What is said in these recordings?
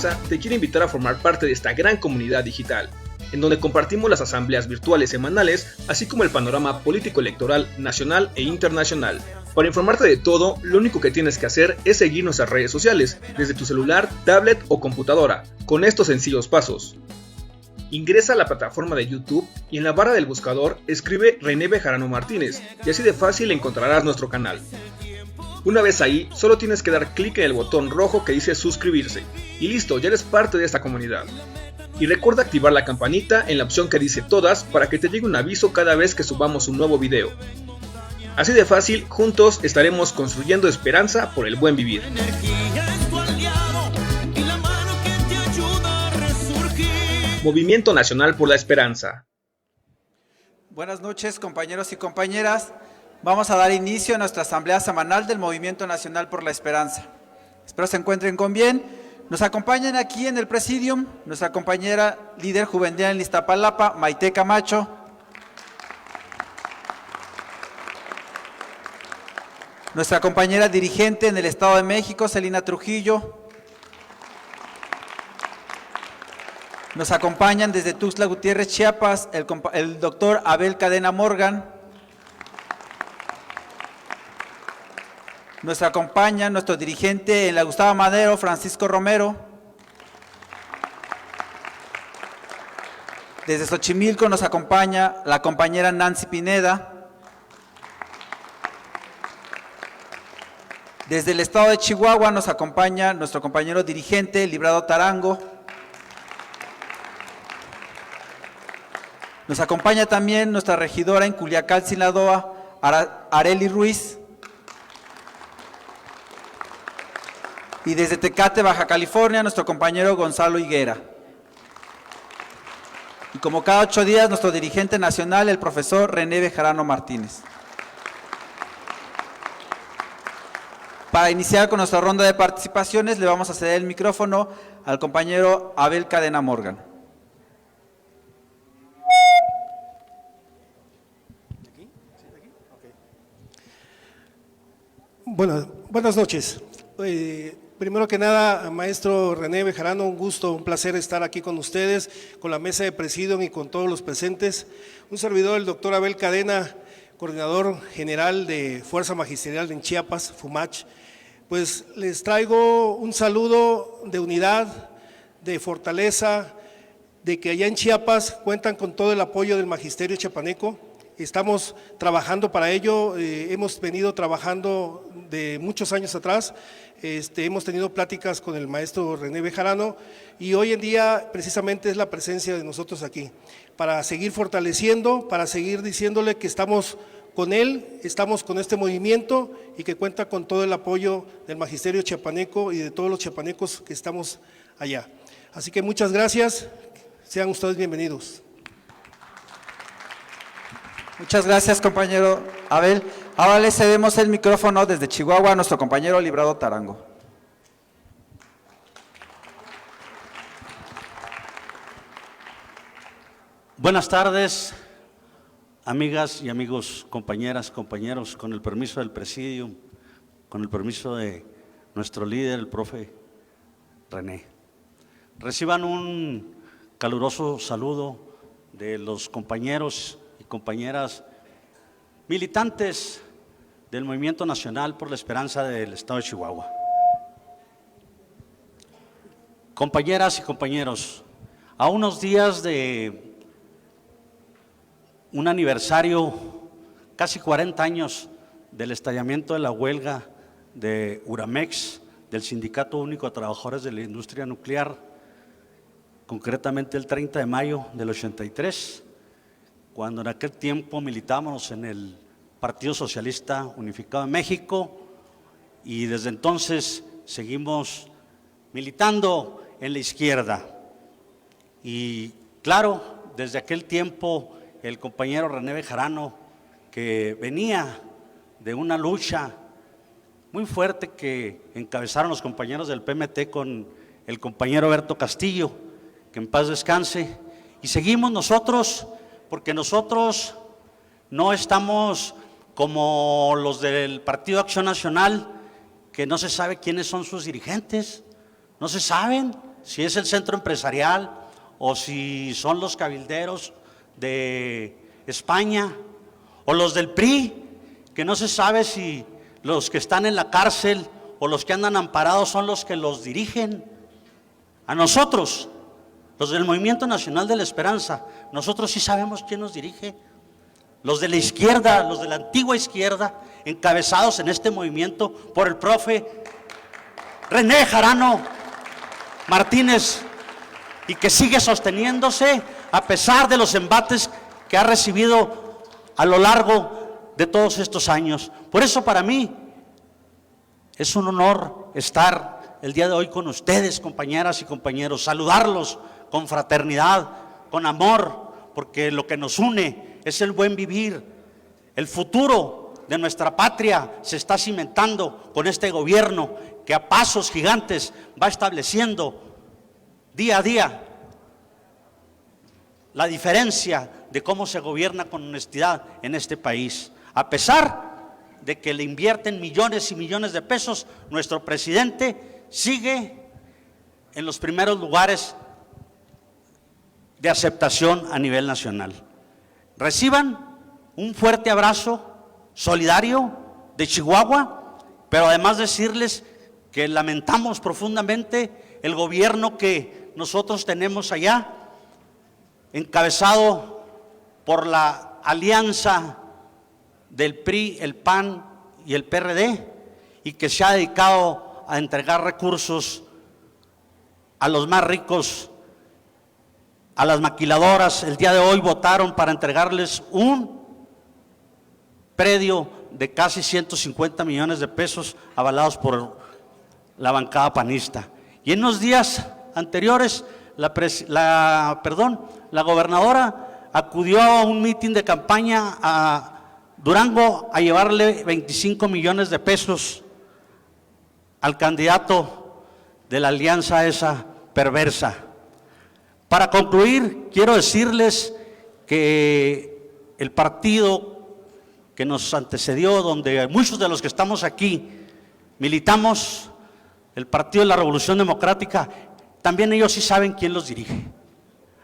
Esperanza te quiere invitar a formar parte de esta gran comunidad digital, en donde compartimos las asambleas virtuales semanales, así como el panorama político-electoral nacional e internacional. Para informarte de todo, lo único que tienes que hacer es seguir nuestras redes sociales, desde tu celular, tablet o computadora, con estos sencillos pasos. Ingresa a la plataforma de YouTube y en la barra del buscador escribe René Bejarano Martínez y así de fácil encontrarás nuestro canal. Una vez ahí, solo tienes que dar clic en el botón rojo que dice suscribirse y listo, ya eres parte de esta comunidad. Y recuerda activar la campanita en la opción que dice todas para que te llegue un aviso cada vez que subamos un nuevo video. Así de fácil, juntos estaremos construyendo esperanza por el buen vivir. Movimiento Nacional por la Esperanza. Buenas noches, compañeros y compañeras. Vamos a dar inicio a nuestra asamblea semanal del Movimiento Nacional por la Esperanza. Espero se encuentren con bien. Nos acompañan aquí en el Presidium nuestra compañera líder juvenil en Iztapalapa, Maite Camacho. Nuestra compañera dirigente en el Estado de México, Celina Trujillo. Nos acompañan desde Tuxtla Gutiérrez, Chiapas, el doctor Abel Cadena Morgan. Nos acompaña nuestro dirigente en la Gustavo Madero, Francisco Romero. Desde Xochimilco nos acompaña la compañera Nancy Pineda. Desde el estado de Chihuahua nos acompaña nuestro compañero dirigente, Librado Tarango. Nos acompaña también nuestra regidora en Culiacán, Sinaloa, Arely Ruiz. Y desde Tecate, Baja California, nuestro compañero Gonzalo Higuera. Y como cada 8 días, nuestro dirigente nacional, el profesor René Bejarano Martínez. Para iniciar con nuestra ronda de participaciones, le vamos a ceder el micrófono al compañero Abel Cadena Morgan. Buenas noches. Primero que nada, maestro René Bejarano, un gusto, un placer estar aquí con ustedes, con la mesa de presidium y con todos los presentes. Un servidor, el doctor Abel Cadena, coordinador general de Fuerza Magisterial en Chiapas, FUMACH. Pues les traigo un saludo de unidad, de fortaleza, de que allá en Chiapas cuentan con todo el apoyo del magisterio chiapaneco. Estamos trabajando para ello, hemos venido trabajando de muchos años atrás, hemos tenido pláticas con el maestro René Bejarano y hoy en día precisamente es la presencia de nosotros aquí, para seguir fortaleciendo, para seguir diciéndole que estamos con él, estamos con este movimiento y que cuenta con todo el apoyo del magisterio chiapaneco y de todos los chiapanecos que estamos allá. Así que muchas gracias, sean ustedes bienvenidos. Muchas gracias, compañero Abel. Ahora le cedemos el micrófono desde Chihuahua a nuestro compañero Librado Tarango. Buenas tardes, amigas y amigos, compañeras, compañeros, con el permiso del Presidium, con el permiso de nuestro líder, el profe René. Reciban un caluroso saludo de los compañeros y compañeras militantes del Movimiento Nacional por la Esperanza del Estado de Chihuahua. Compañeras y compañeros, a unos días de un aniversario, casi 40 años del estallamiento de la huelga de Uramex, del Sindicato Único de Trabajadores de la Industria Nuclear, concretamente el 30 de mayo del 83, cuando en aquel tiempo militábamos en el Partido Socialista Unificado de México y desde entonces seguimos militando en la izquierda. Y claro, desde aquel tiempo el compañero René Bejarano, que venía de una lucha muy fuerte que encabezaron los compañeros del PMT con el compañero Berto Castillo, que en paz descanse, y seguimos nosotros, porque nosotros no estamos como los del Partido Acción Nacional, que no se sabe quiénes son sus dirigentes, no se saben, si es el centro empresarial o si son los cabilderos de España o los del PRI, que no se sabe si los que están en la cárcel o los que andan amparados son los que los dirigen. A nosotros, los del Movimiento Nacional de la Esperanza, nosotros sí sabemos quién nos dirige. Los de la izquierda, los de la antigua izquierda, encabezados en este movimiento por el profe René Jarano Martínez, y que sigue sosteniéndose a pesar de los embates que ha recibido a lo largo de todos estos años. Por eso para mí es un honor estar el día de hoy con ustedes, compañeras y compañeros, saludarlos con fraternidad, con amor, porque lo que nos une es el buen vivir. El futuro de nuestra patria se está cimentando con este gobierno que a pasos gigantes va estableciendo día a día la diferencia de cómo se gobierna con honestidad en este país. A pesar de que le invierten millones y millones de pesos, nuestro presidente sigue en los primeros lugares de aceptación a nivel nacional. Reciban un fuerte abrazo solidario de Chihuahua, pero además decirles que lamentamos profundamente el gobierno que nosotros tenemos allá, encabezado por la alianza del PRI, el PAN y el PRD, y que se ha dedicado a entregar recursos a los más ricos, a las maquiladoras. El día de hoy votaron para entregarles un predio de casi 150 millones de pesos avalados por la bancada panista. Y en los días anteriores, la gobernadora acudió a un mitin de campaña a Durango a llevarle 25 millones de pesos al candidato de la alianza esa perversa. Para concluir, quiero decirles que el partido que nos antecedió, donde muchos de los que estamos aquí militamos, el Partido de la Revolución Democrática, también ellos sí saben quién los dirige.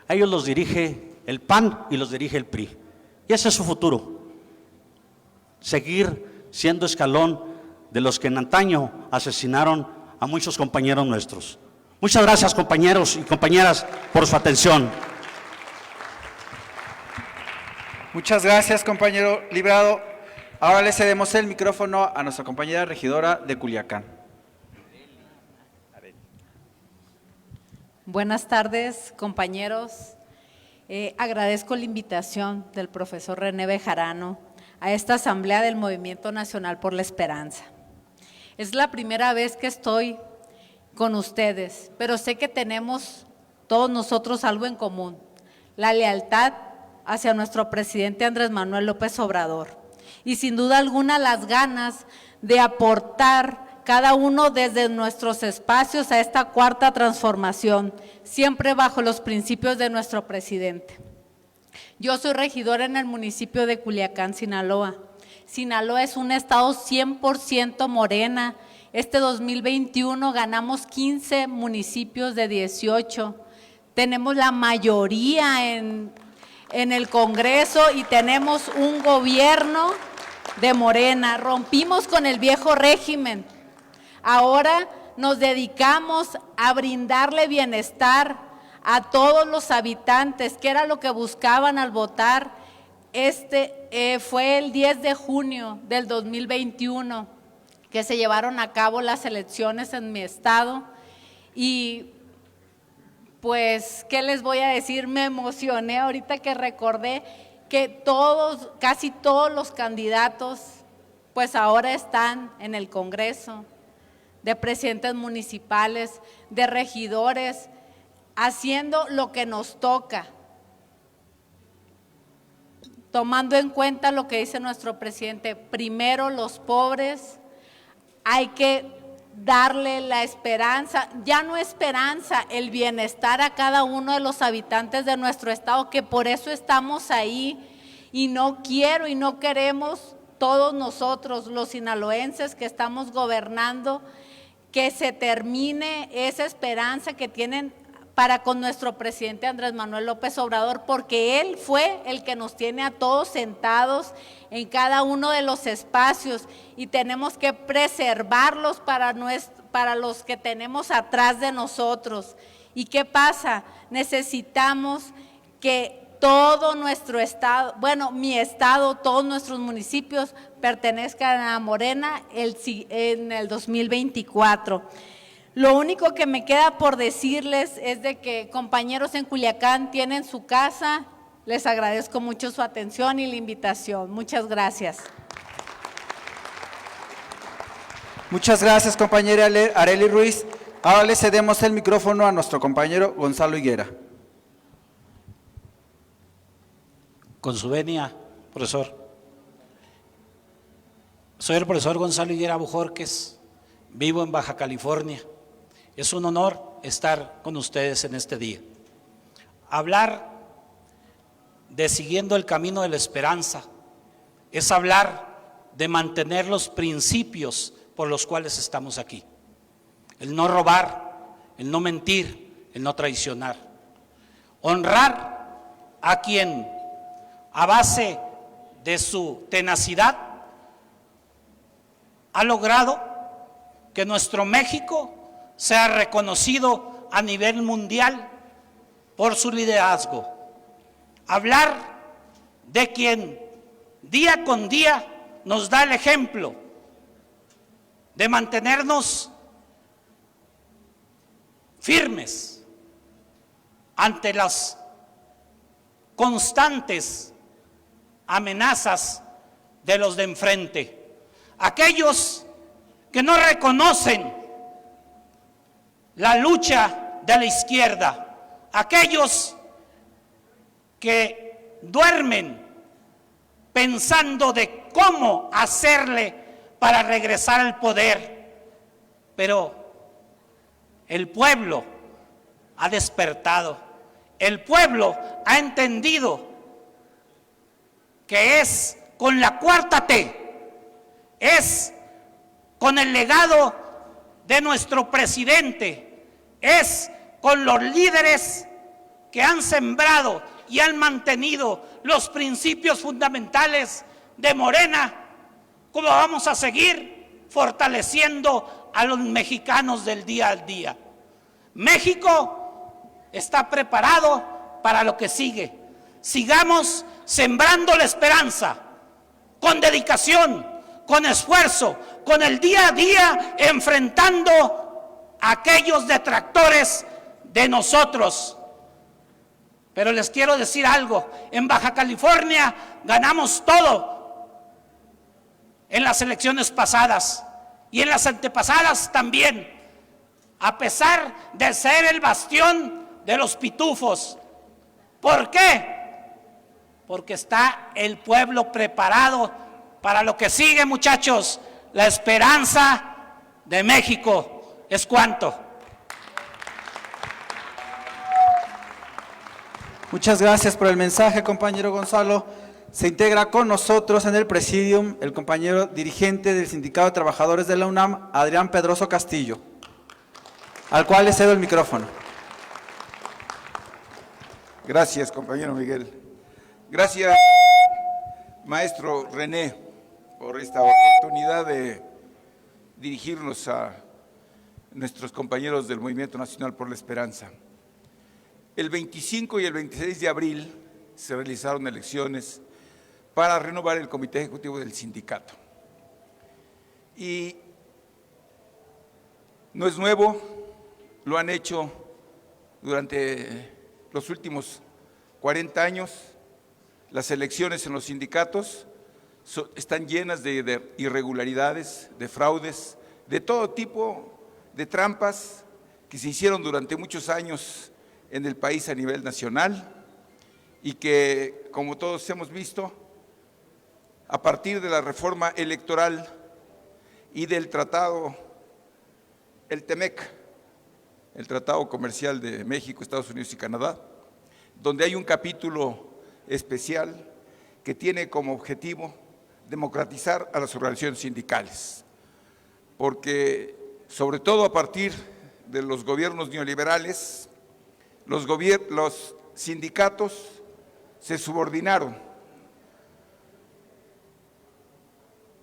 A ellos los dirige el PAN y los dirige el PRI. Y ese es su futuro. Seguir siendo escalón de los que en antaño asesinaron a muchos compañeros nuestros. Muchas gracias, compañeros y compañeras, por su atención. Muchas gracias, compañero Librado. Ahora le cedemos el micrófono a nuestra compañera regidora de Culiacán. Buenas tardes, compañeros. Agradezco la invitación del profesor René Bejarano a esta asamblea del Movimiento Nacional por la Esperanza. Es la primera vez que estoy con ustedes, pero sé que tenemos todos nosotros algo en común: la lealtad hacia nuestro presidente Andrés Manuel López Obrador y sin duda alguna las ganas de aportar cada uno desde nuestros espacios a esta cuarta transformación, siempre bajo los principios de nuestro presidente. Yo soy regidora en el municipio de Culiacán, Sinaloa. Sinaloa es un estado 100% morena. Este 2021 ganamos 15 municipios de 18. Tenemos la mayoría en el Congreso y tenemos un gobierno de Morena. Rompimos con el viejo régimen. Ahora nos dedicamos a brindarle bienestar a todos los habitantes, que era lo que buscaban al votar. Fue el 10 de junio del 2021 que se llevaron a cabo las elecciones en mi estado y pues, ¿qué les voy a decir? Me emocioné ahorita que recordé que casi todos los candidatos, pues ahora están en el Congreso, de presidentes municipales, de regidores, haciendo lo que nos toca, tomando en cuenta lo que dice nuestro presidente: primero los pobres, hay que darle la esperanza, ya no esperanza, el bienestar a cada uno de los habitantes de nuestro estado, que por eso estamos ahí, y no quiero y no queremos todos nosotros, los sinaloenses que estamos gobernando, que se termine esa esperanza que tienen para con nuestro presidente Andrés Manuel López Obrador, porque él fue el que nos tiene a todos sentados en cada uno de los espacios y tenemos que preservarlos para los que tenemos atrás de nosotros. ¿Y qué pasa? Necesitamos que todo nuestro estado, bueno, mi estado, todos nuestros municipios pertenezcan a Morena en el 2024. Lo único que me queda por decirles es de que compañeros en Culiacán tienen su casa. Les agradezco mucho su atención y la invitación. Muchas gracias. Muchas gracias, compañera Arely Ruiz. Ahora le cedemos el micrófono a nuestro compañero Gonzalo Higuera. Con su venia, profesor. Soy el profesor Gonzalo Higuera Bojorquez, vivo en Baja California. Es un honor estar con ustedes en este día. Hablar de siguiendo el camino de la esperanza es hablar de mantener los principios por los cuales estamos aquí. El no robar, el no mentir, el no traicionar. Honrar a quien a base de su tenacidad ha logrado que nuestro México sea reconocido a nivel mundial por su liderazgo. Hablar de quien día con día nos da el ejemplo de mantenernos firmes ante las constantes amenazas de los de enfrente. Aquellos que no reconocen la lucha de la izquierda, aquellos que duermen pensando de cómo hacerle para regresar al poder, pero el pueblo ha despertado, el pueblo ha entendido que es con la cuarta T, es con el legado de nuestro presidente, es con los líderes que han sembrado y han mantenido los principios fundamentales de Morena, como vamos a seguir fortaleciendo a los mexicanos del día al día. México está preparado para lo que sigue. Sigamos sembrando la esperanza, con dedicación, con esfuerzo, con el día a día, enfrentando a aquellos detractores de nosotros. Pero les quiero decir algo, en Baja California ganamos todo en las elecciones pasadas y en las antepasadas también, a pesar de ser el bastión de los pitufos. ¿Por qué? Porque está el pueblo preparado para lo que sigue, muchachos. La esperanza de México es cuanto. Muchas gracias por el mensaje, compañero Gonzalo. Se integra con nosotros en el presidium el compañero dirigente del Sindicato de Trabajadores de la UNAM, Adrián Pedroso Castillo, al cual le cedo el micrófono. Gracias, compañero Miguel. Gracias, maestro René, por esta oportunidad de dirigirnos a nuestros compañeros del Movimiento Nacional por la Esperanza. El 25 y el 26 de abril se realizaron elecciones para renovar el comité ejecutivo del sindicato. Y no es nuevo, lo han hecho durante los últimos 40 años. Las elecciones en los sindicatos están llenas de irregularidades, de fraudes, de todo tipo de trampas que se hicieron durante muchos años en el país a nivel nacional y que, como todos hemos visto, a partir de la reforma electoral y del tratado, el TEMEC, el Tratado Comercial de México, Estados Unidos y Canadá, donde hay un capítulo especial que tiene como objetivo democratizar a las organizaciones sindicales, porque sobre todo a partir de los gobiernos neoliberales, los sindicatos se subordinaron,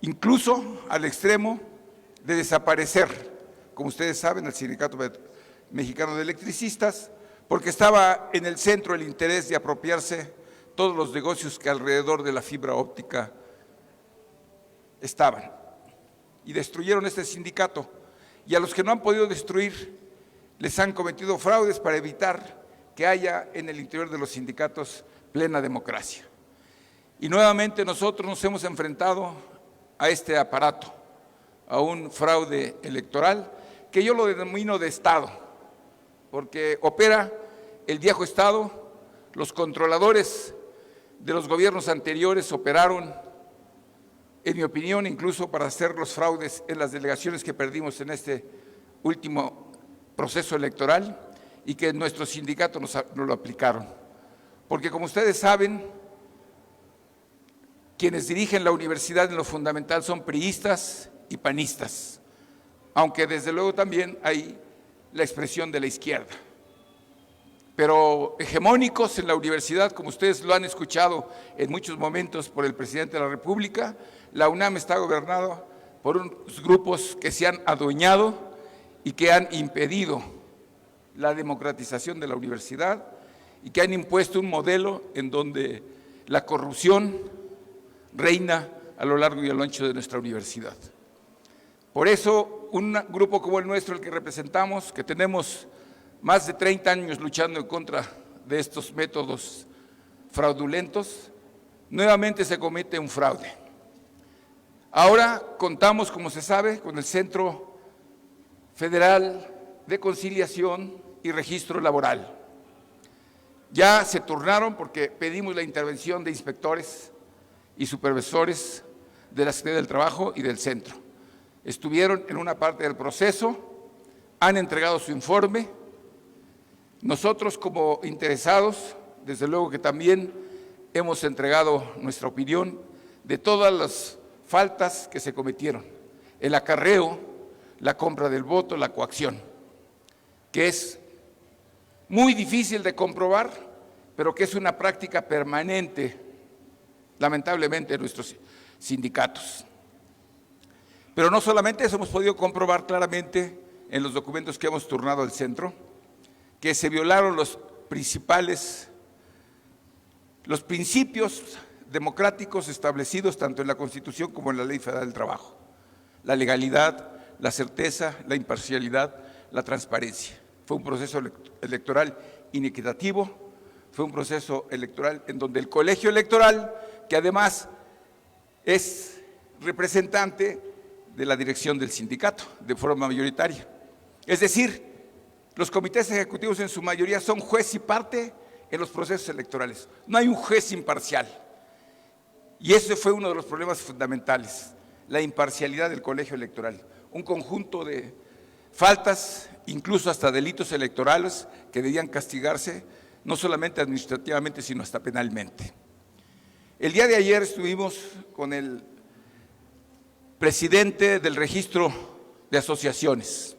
incluso al extremo de desaparecer, como ustedes saben, el Sindicato Mexicano de Electricistas, porque estaba en el centro el interés de apropiarse todos los negocios que alrededor de la fibra óptica estaban. Y destruyeron este sindicato. Y a los que no han podido destruir, les han cometido fraudes para evitar que haya en el interior de los sindicatos plena democracia. Y nuevamente nosotros nos hemos enfrentado a este aparato, a un fraude electoral, que yo lo denomino de Estado, porque opera el viejo Estado. Los controladores de los gobiernos anteriores operaron, en mi opinión, incluso para hacer los fraudes en las delegaciones que perdimos en este último proceso electoral y que nuestros sindicatos nos lo aplicaron. Porque como ustedes saben, quienes dirigen la universidad en lo fundamental son priistas y panistas, aunque desde luego también hay la expresión de la izquierda. Pero hegemónicos en la universidad, como ustedes lo han escuchado en muchos momentos por el presidente de la República, la UNAM está gobernada por unos grupos que se han adueñado y que han impedido la democratización de la universidad y que han impuesto un modelo en donde la corrupción reina a lo largo y a lo ancho de nuestra universidad. Por eso, un grupo como el nuestro, el que representamos, que tenemos más de 30 años luchando en contra de estos métodos fraudulentos, nuevamente se comete un fraude. Ahora contamos, como se sabe, con el Centro Federal de Conciliación y Registro Laboral. Ya se turnaron porque pedimos la intervención de inspectores y supervisores de la Secretaría del Trabajo y del centro. Estuvieron en una parte del proceso, han entregado su informe. Nosotros como interesados, desde luego que también hemos entregado nuestra opinión de todas las faltas que se cometieron, el acarreo, la compra del voto, la coacción, que es muy difícil de comprobar, pero que es una práctica permanente, lamentablemente, en nuestros sindicatos. Pero no solamente eso, hemos podido comprobar claramente en los documentos que hemos turnado al centro, que se violaron los principios democráticos establecidos tanto en la Constitución como en la Ley Federal del Trabajo: la legalidad, la certeza, la imparcialidad, la transparencia. Fue un proceso electoral inequitativo, fue un proceso electoral en donde el colegio electoral, que además es representante de la dirección del sindicato de forma mayoritaria, es decir, los comités ejecutivos en su mayoría son juez y parte en los procesos electorales. No hay un juez imparcial. Y ese fue uno de los problemas fundamentales, la imparcialidad del colegio electoral. Un conjunto de faltas, incluso hasta delitos electorales, que debían castigarse no solamente administrativamente, sino hasta penalmente. El día de ayer estuvimos con el presidente del registro de asociaciones.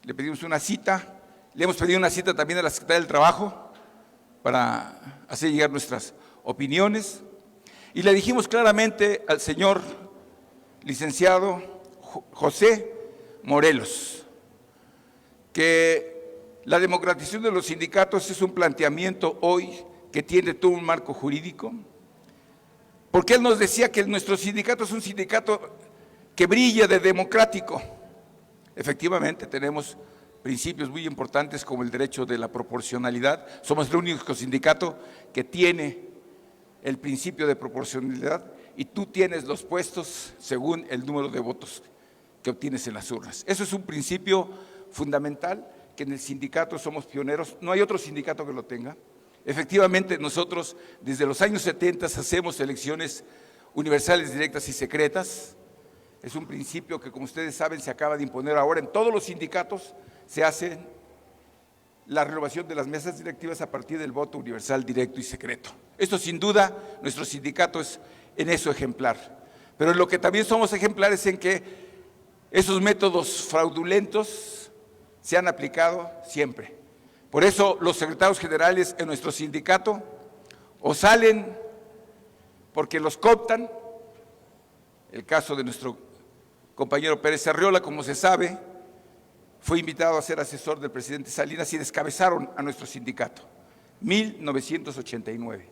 Le pedimos una cita, le hemos pedido una cita también a la Secretaría del Trabajo para hacer llegar nuestras opiniones, y le dijimos claramente al señor licenciado José Morelos que la democratización de los sindicatos es un planteamiento hoy que tiene todo un marco jurídico, porque él nos decía que nuestro sindicato es un sindicato que brilla de democrático. Efectivamente, tenemos principios muy importantes como el derecho de la proporcionalidad. Somos el único sindicato que tiene el principio de proporcionalidad y tú tienes los puestos según el número de votos que obtienes en las urnas. Eso es un principio fundamental que en el sindicato somos pioneros, no hay otro sindicato que lo tenga. Efectivamente, nosotros desde los años 70 hacemos elecciones universales, directas y secretas. Es un principio que, como ustedes saben, se acaba de imponer ahora en todos los sindicatos. Se hace la renovación de las mesas directivas a partir del voto universal, directo y secreto. Esto sin duda, nuestro sindicato es en eso ejemplar. Pero en lo que también somos ejemplares en que Esos métodos fraudulentos se han aplicado siempre. Por eso los secretarios generales en nuestro sindicato o salen porque los cooptan, el caso de nuestro compañero Pérez Arriola, como se sabe, fue invitado a ser asesor del presidente Salinas y descabezaron a nuestro sindicato, 1989.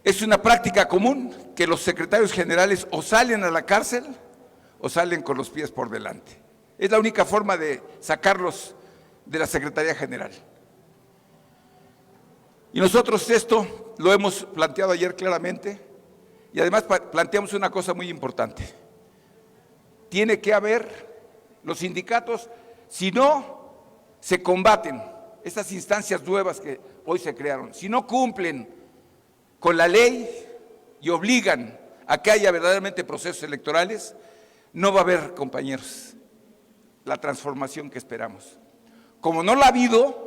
Es una práctica común que los secretarios generales o salen a la cárcel o salen con los pies por delante. Es la única forma de sacarlos de la Secretaría General. Y nosotros esto lo hemos planteado ayer claramente y además planteamos una cosa muy importante. Tiene que haber los sindicatos, si no se combaten estas instancias nuevas que hoy se crearon, si no cumplen con la ley y obligan a que haya verdaderamente procesos electorales, no va a haber, compañeros, la transformación que esperamos. Como no la ha habido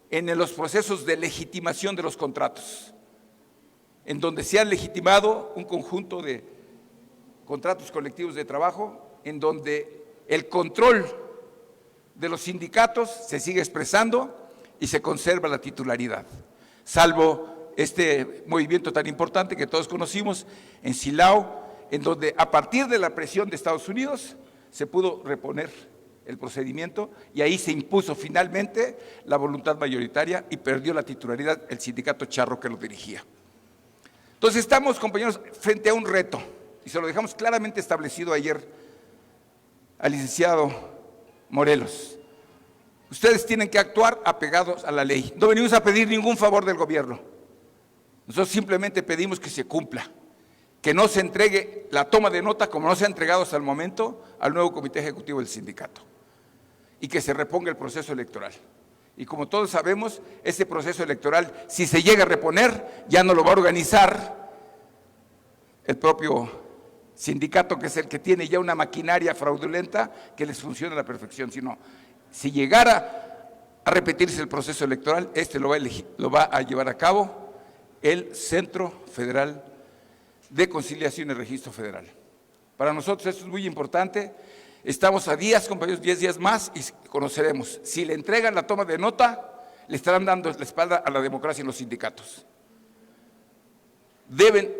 en los procesos de legitimación de los contratos, en donde se han legitimado un conjunto de contratos colectivos de trabajo, en donde el control de los sindicatos se sigue expresando y se conserva la titularidad, salvo este movimiento tan importante que todos conocimos en Silao, en donde a partir de la presión de Estados Unidos se pudo reponer el procedimiento y ahí se impuso finalmente la voluntad mayoritaria y perdió la titularidad el sindicato charro que lo dirigía. Entonces estamos, compañeros, frente a un reto y se lo dejamos claramente establecido ayer al licenciado Morelos. Ustedes tienen que actuar apegados a la ley. No venimos a pedir ningún favor del gobierno. Nosotros simplemente pedimos que se cumpla, que no se entregue la toma de nota como no se ha entregado hasta el momento al nuevo comité ejecutivo del sindicato y que se reponga el proceso electoral. Y como todos sabemos, ese proceso electoral, si se llega a reponer, ya no lo va a organizar el propio sindicato, que es el que tiene ya una maquinaria fraudulenta que les funciona a la perfección, sino si llegara a repetirse el proceso electoral, lo va a llevar a cabo el Centro Federal de Conciliación y Registro Federal. Para nosotros esto es muy importante. Estamos a días, compañeros, 10 días más y conoceremos. Si le entregan la toma de nota, le estarán dando la espalda a la democracia en los sindicatos. Deben,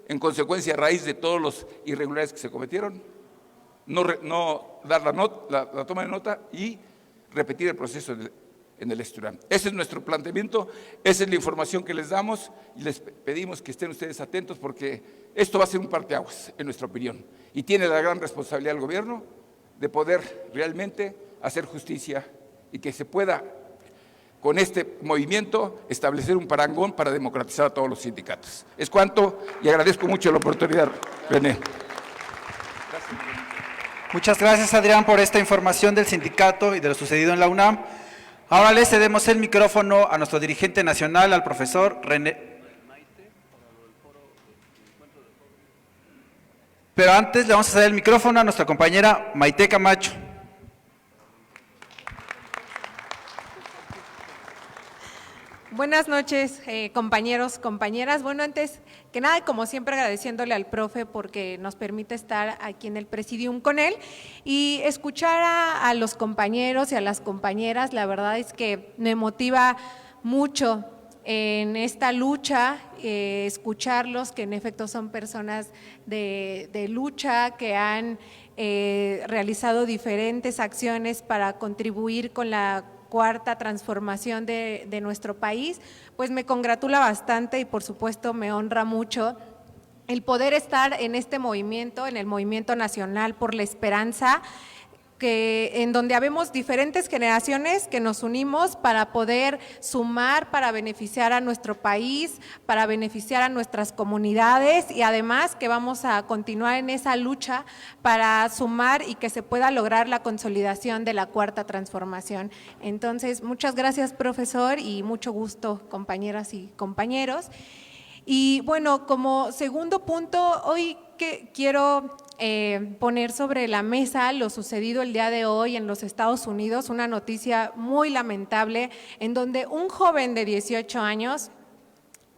en consecuencia, a raíz de todos los irregularidades que se cometieron, no dar la toma de nota y repetir el proceso en el estudiante. Ese es nuestro planteamiento, esa es la información que les damos y les pedimos que estén ustedes atentos porque esto va a ser un parteaguas, en nuestra opinión, y tiene la gran responsabilidad el gobierno de poder realmente hacer justicia y que se pueda, con este movimiento, establecer un parangón para democratizar a todos los sindicatos. Es cuanto y agradezco mucho la oportunidad, René. Muchas gracias, Adrián, por esta información del sindicato y de lo sucedido en la UNAM. Ahora le cedemos el micrófono a nuestro dirigente nacional, al profesor René. Pero antes le vamos a ceder el micrófono a nuestra compañera Maite Camacho. Buenas noches, compañeros, compañeras. Bueno, antes que nada, como siempre, agradeciéndole al profe porque nos permite estar aquí en el presidium con él y escuchar a los compañeros y a las compañeras. La verdad es que me motiva mucho en esta lucha, escucharlos, que en efecto son personas de lucha, que han realizado diferentes acciones para contribuir con la cuarta transformación de nuestro país, pues me congratula bastante y por supuesto me honra mucho el poder estar en este movimiento, en el Movimiento Nacional por la Esperanza, en donde habemos diferentes generaciones que nos unimos para poder sumar, para beneficiar a nuestro país, para beneficiar a nuestras comunidades y además que vamos a continuar en esa lucha para sumar y que se pueda lograr la consolidación de la cuarta transformación. Entonces, muchas gracias, profesor, y mucho gusto, compañeras y compañeros. Y bueno, como segundo punto, hoy quiero poner sobre la mesa lo sucedido el día de hoy en los Estados Unidos, una noticia muy lamentable en donde un joven de 18 años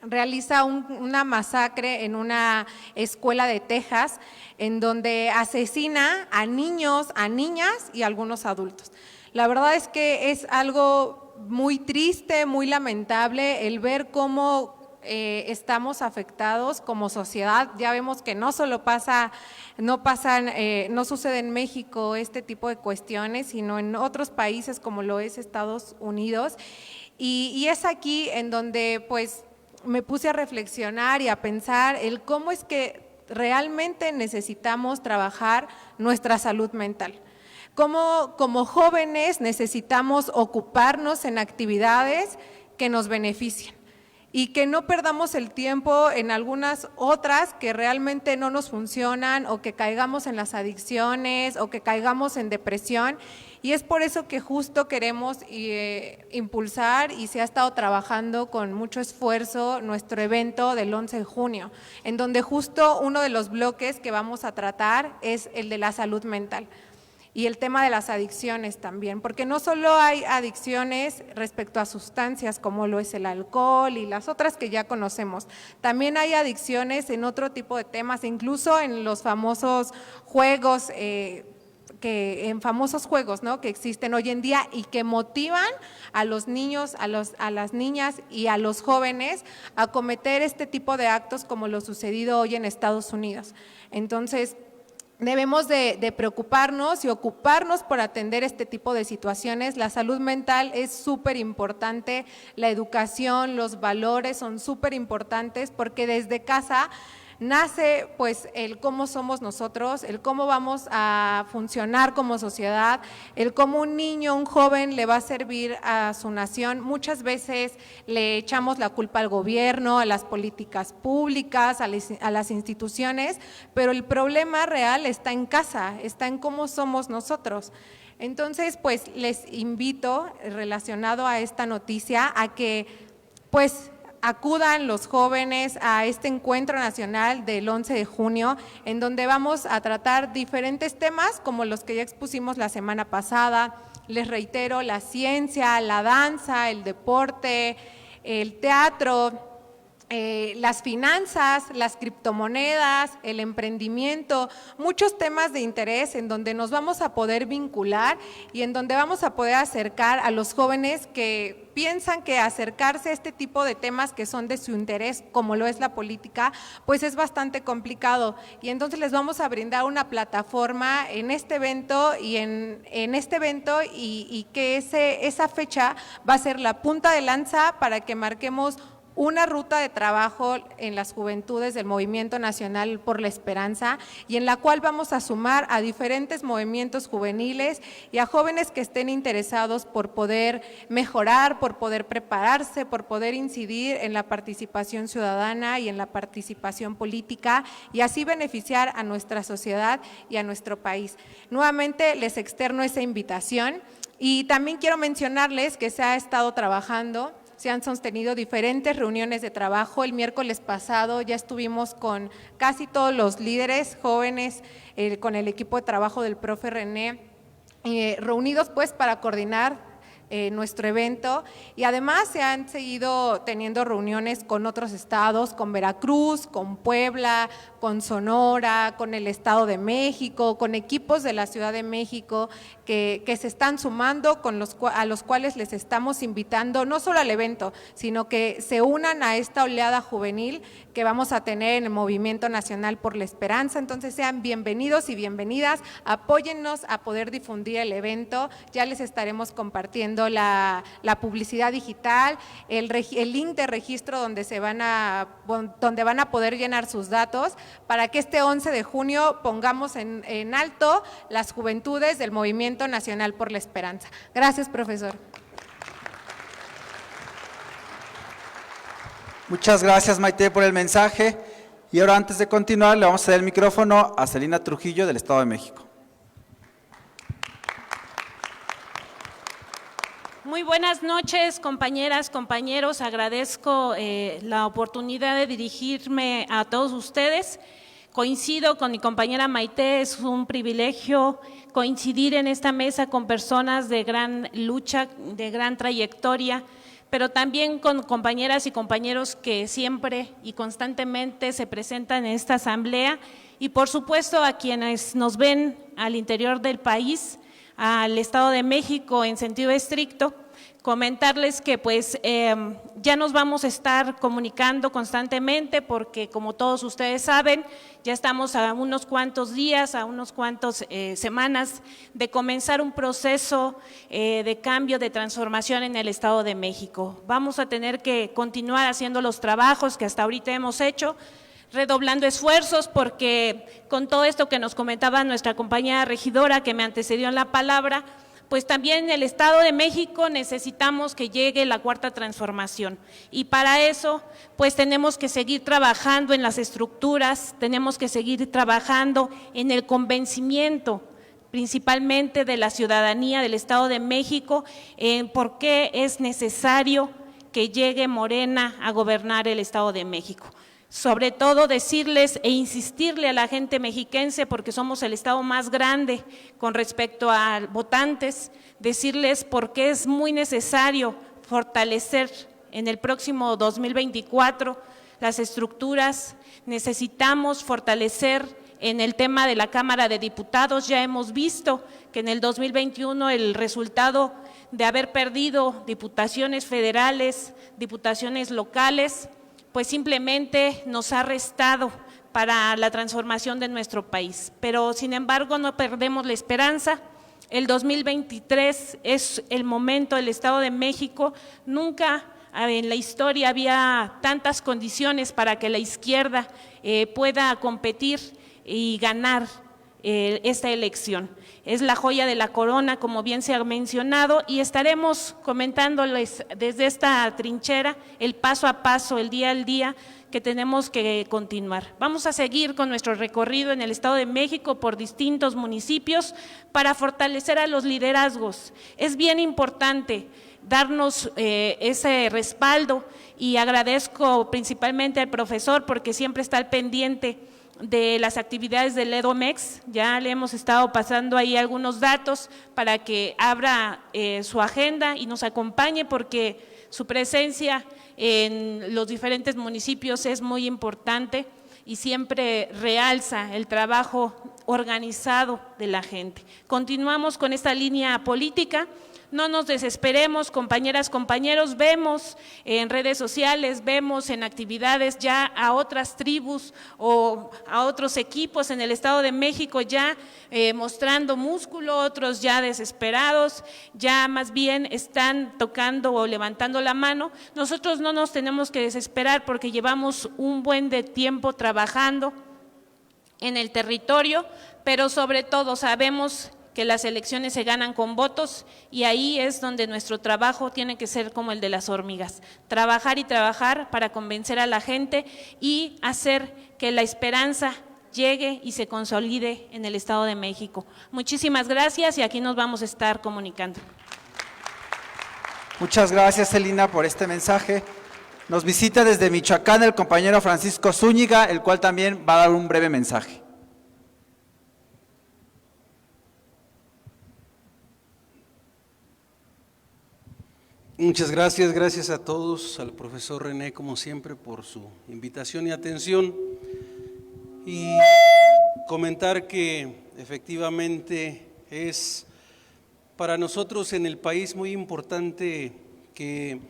realiza una masacre en una escuela de Texas, en donde asesina a niños, a niñas y a algunos adultos. La verdad es que es algo muy triste, muy lamentable el ver cómo estamos afectados como sociedad. Ya vemos que no solo no sucede en México este tipo de cuestiones, sino en otros países como lo es Estados Unidos. Y es aquí en donde pues me puse a reflexionar y a pensar el cómo es que realmente necesitamos trabajar nuestra salud mental. Como jóvenes necesitamos ocuparnos en actividades que nos beneficien y que no perdamos el tiempo en algunas otras que realmente no nos funcionan, o que caigamos en las adicciones o que caigamos en depresión. Y es por eso que justo queremos impulsar, y se ha estado trabajando con mucho esfuerzo, nuestro evento del 11 de junio, en donde justo uno de los bloques que vamos a tratar es el de la salud mental. Y el tema de las adicciones también, porque no solo hay adicciones respecto a sustancias como lo es el alcohol y las otras que ya conocemos, también hay adicciones en otro tipo de temas, incluso en los famosos juegos, ¿no?, que existen hoy en día y que motivan a los niños, a las niñas y a los jóvenes a cometer este tipo de actos como lo sucedido hoy en Estados Unidos. Entonces, debemos de preocuparnos y ocuparnos por atender este tipo de situaciones. La salud mental es súper importante, la educación, los valores son súper importantes, porque desde casa nace pues el cómo somos nosotros, el cómo vamos a funcionar como sociedad, el cómo un niño, un joven le va a servir a su nación. Muchas veces le echamos la culpa al gobierno, a las políticas públicas, a las instituciones, pero el problema real está en casa, está en cómo somos nosotros. Entonces, pues les invito, relacionado a esta noticia, a que pues acudan los jóvenes a este encuentro nacional del 11 de junio, en donde vamos a tratar diferentes temas como los que ya expusimos la semana pasada. Les reitero, la ciencia, la danza, el deporte, el teatro, las finanzas, las criptomonedas, el emprendimiento, muchos temas de interés en donde nos vamos a poder vincular y en donde vamos a poder acercar a los jóvenes que piensan que acercarse a este tipo de temas que son de su interés, como lo es la política, pues es bastante complicado. Y entonces les vamos a brindar una plataforma en este evento y y que esa fecha va a ser la punta de lanza para que marquemos una ruta de trabajo en las juventudes del Movimiento Nacional por la Esperanza, y en la cual vamos a sumar a diferentes movimientos juveniles y a jóvenes que estén interesados por poder mejorar, por poder prepararse, por poder incidir en la participación ciudadana y en la participación política, y así beneficiar a nuestra sociedad y a nuestro país. Nuevamente les externo esa invitación, y también quiero mencionarles que se ha estado trabajando. Se han sostenido diferentes reuniones de trabajo. El miércoles pasado ya estuvimos con casi todos los líderes jóvenes, con el equipo de trabajo del profe René, reunidos pues para coordinar nuestro evento, y además se han seguido teniendo reuniones con otros estados, con Veracruz, con Puebla, con Sonora, con el Estado de México, con equipos de la Ciudad de México que se están sumando, a los cuales les estamos invitando no solo al evento, sino que se unan a esta oleada juvenil que vamos a tener en el Movimiento Nacional por la Esperanza. Entonces sean bienvenidos y bienvenidas, apóyennos a poder difundir el evento. Ya les estaremos compartiendo la publicidad digital, el link de registro donde van a poder llenar sus datos, para que este 11 de junio pongamos en alto las juventudes del Movimiento Nacional por la Esperanza. Gracias, profesor. Muchas gracias, Maite, por el mensaje. Y ahora, antes de continuar, le vamos a dar el micrófono a Celina Trujillo, del Estado de México. Muy buenas noches, compañeras, compañeros. Agradezco la oportunidad de dirigirme a todos ustedes. Coincido con mi compañera Maite, es un privilegio coincidir en esta mesa con personas de gran lucha, de gran trayectoria, pero también con compañeras y compañeros que siempre y constantemente se presentan en esta asamblea y por supuesto a quienes nos ven al interior del país, al Estado de México en sentido estricto, comentarles que pues ya nos vamos a estar comunicando constantemente porque como todos ustedes saben, ya estamos a unos cuantos días, a unos cuantos semanas de comenzar un proceso de cambio, de transformación en el Estado de México. Vamos a tener que continuar haciendo los trabajos que hasta ahorita hemos hecho, redoblando esfuerzos porque con todo esto que nos comentaba nuestra compañera regidora que me antecedió en la palabra, pues también en el Estado de México necesitamos que llegue la cuarta transformación y para eso pues tenemos que seguir trabajando en las estructuras, tenemos que seguir trabajando en el convencimiento principalmente de la ciudadanía del Estado de México en por qué es necesario que llegue Morena a gobernar el Estado de México. Sobre todo decirles e insistirle a la gente mexiquense, porque somos el estado más grande con respecto a votantes, decirles por qué es muy necesario fortalecer en el próximo 2024 las estructuras, necesitamos fortalecer en el tema de la Cámara de Diputados, ya hemos visto que en el 2021 el resultado de haber perdido diputaciones federales, diputaciones locales, pues simplemente nos ha restado para la transformación de nuestro país. Pero sin embargo no perdemos la esperanza, el 2023 es el momento del Estado de México, nunca en la historia había tantas condiciones para que la izquierda pueda competir y ganar esta elección. Es la joya de la corona, como bien se ha mencionado, y estaremos comentándoles desde esta trinchera el paso a paso, el día al día que tenemos que continuar. Vamos a seguir con nuestro recorrido en el Estado de México por distintos municipios para fortalecer a los liderazgos. Es bien importante darnos ese respaldo y agradezco principalmente al profesor porque siempre está al pendiente de las actividades del EDOMEX, ya le hemos estado pasando ahí algunos datos para que abra su agenda y nos acompañe porque su presencia en los diferentes municipios es muy importante y siempre realza el trabajo organizado de la gente. Continuamos con esta línea política. No nos desesperemos, compañeras, compañeros, vemos en redes sociales, vemos en actividades ya a otras tribus o a otros equipos en el Estado de México ya mostrando músculo, otros ya desesperados, ya más bien están tocando o levantando la mano. Nosotros no nos tenemos que desesperar porque llevamos un buen de tiempo trabajando en el territorio, pero sobre todo sabemos que las elecciones se ganan con votos y ahí es donde nuestro trabajo tiene que ser como el de las hormigas, trabajar y trabajar para convencer a la gente y hacer que la esperanza llegue y se consolide en el Estado de México. Muchísimas gracias y aquí nos vamos a estar comunicando. Muchas gracias, Celina, por este mensaje. Nos visita desde Michoacán el compañero Francisco Zúñiga, el cual también va a dar un breve mensaje. Muchas gracias, gracias a todos, al profesor René como siempre por su invitación y atención y comentar que efectivamente es para nosotros en el país muy importante que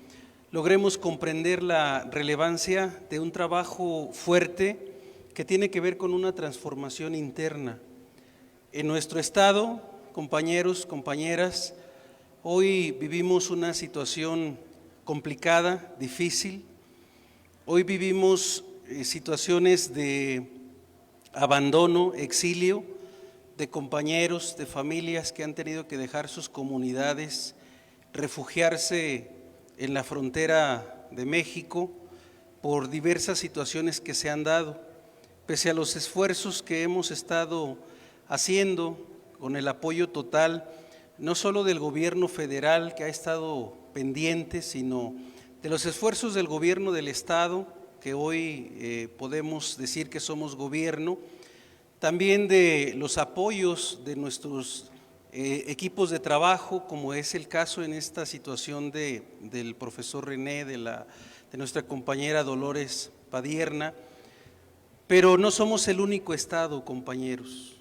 logremos comprender la relevancia de un trabajo fuerte que tiene que ver con una transformación interna. En nuestro estado, compañeros, compañeras, hoy vivimos una situación complicada, difícil. Hoy vivimos situaciones de abandono, exilio, de compañeros, de familias que han tenido que dejar sus comunidades, refugiarse en la frontera de México por diversas situaciones que se han dado. Pese a los esfuerzos que hemos estado haciendo con el apoyo total, no solo del gobierno federal que ha estado pendiente, sino de los esfuerzos del gobierno del estado, que hoy podemos decir que somos gobierno, también de los apoyos de nuestros equipos de trabajo, como es el caso en esta situación del profesor René, de nuestra compañera Dolores Padierna, pero no somos el único estado, compañeros.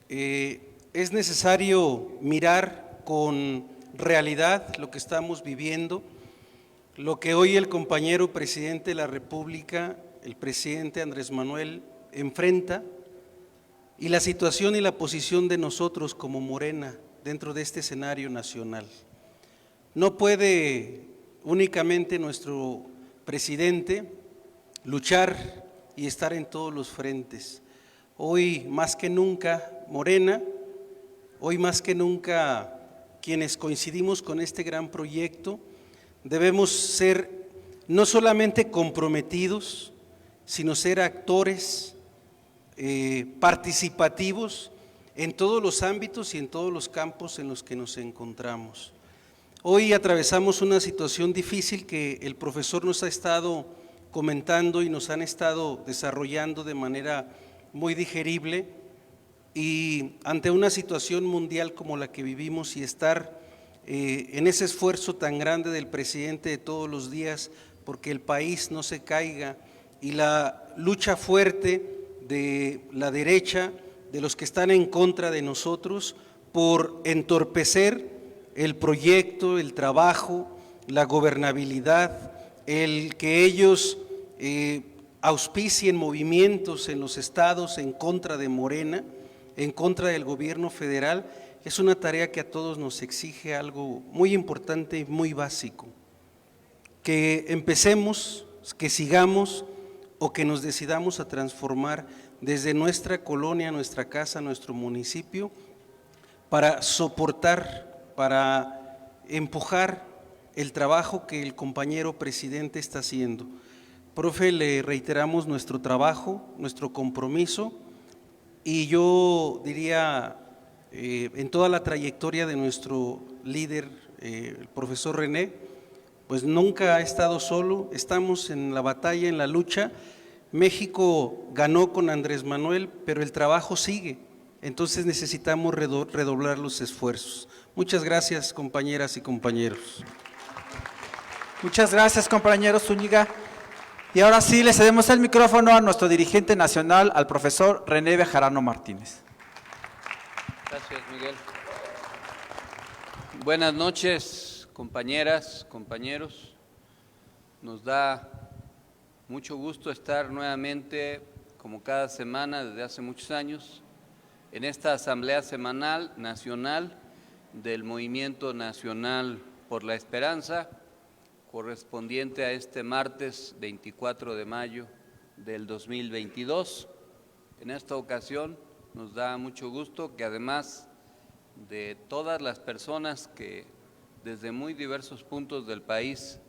Es necesario mirar con realidad lo que estamos viviendo, lo que hoy el compañero presidente de la República, el presidente Andrés Manuel, enfrenta, y la situación y la posición de nosotros como Morena dentro de este escenario nacional. No puede únicamente nuestro presidente luchar y estar en todos los frentes. Hoy más que nunca Morena, hoy más que nunca quienes coincidimos con este gran proyecto, debemos ser no solamente comprometidos, sino ser actores participativos en todos los ámbitos y en todos los campos en los que nos encontramos. Hoy atravesamos una situación difícil que el profesor nos ha estado comentando y nos han estado desarrollando de manera muy digerible, y ante una situación mundial como la que vivimos y estar en ese esfuerzo tan grande del presidente de todos los días porque el país no se caiga, y la lucha fuerte de la derecha, de los que están en contra de nosotros por entorpecer el proyecto, el trabajo, la gobernabilidad, el que ellos auspicien movimientos en los estados en contra de Morena, en contra del gobierno federal, es una tarea que a todos nos exige algo muy importante y muy básico, que empecemos, que sigamos o que nos decidamos a transformar desde nuestra colonia, nuestra casa, nuestro municipio, para soportar, para empujar el trabajo que el compañero presidente está haciendo. Profe, le reiteramos nuestro trabajo, nuestro compromiso, y yo diría, en toda la trayectoria de nuestro líder, el profesor René, pues nunca ha estado solo, estamos en la batalla, en la lucha. México ganó con Andrés Manuel, pero el trabajo sigue, entonces necesitamos redoblar los esfuerzos. Muchas gracias, compañeras y compañeros. Muchas gracias, compañero Zúñiga. Y ahora sí, le cedemos el micrófono a nuestro dirigente nacional, al profesor René Bejarano Martínez. Gracias, Miguel. Buenas noches, compañeras, compañeros. Nos da mucho gusto estar nuevamente, como cada semana desde hace muchos años, en esta Asamblea Semanal Nacional del Movimiento Nacional por la Esperanza, correspondiente a este martes 24 de mayo del 2022. En esta ocasión nos da mucho gusto que, además de todas las personas que desde muy diversos puntos del país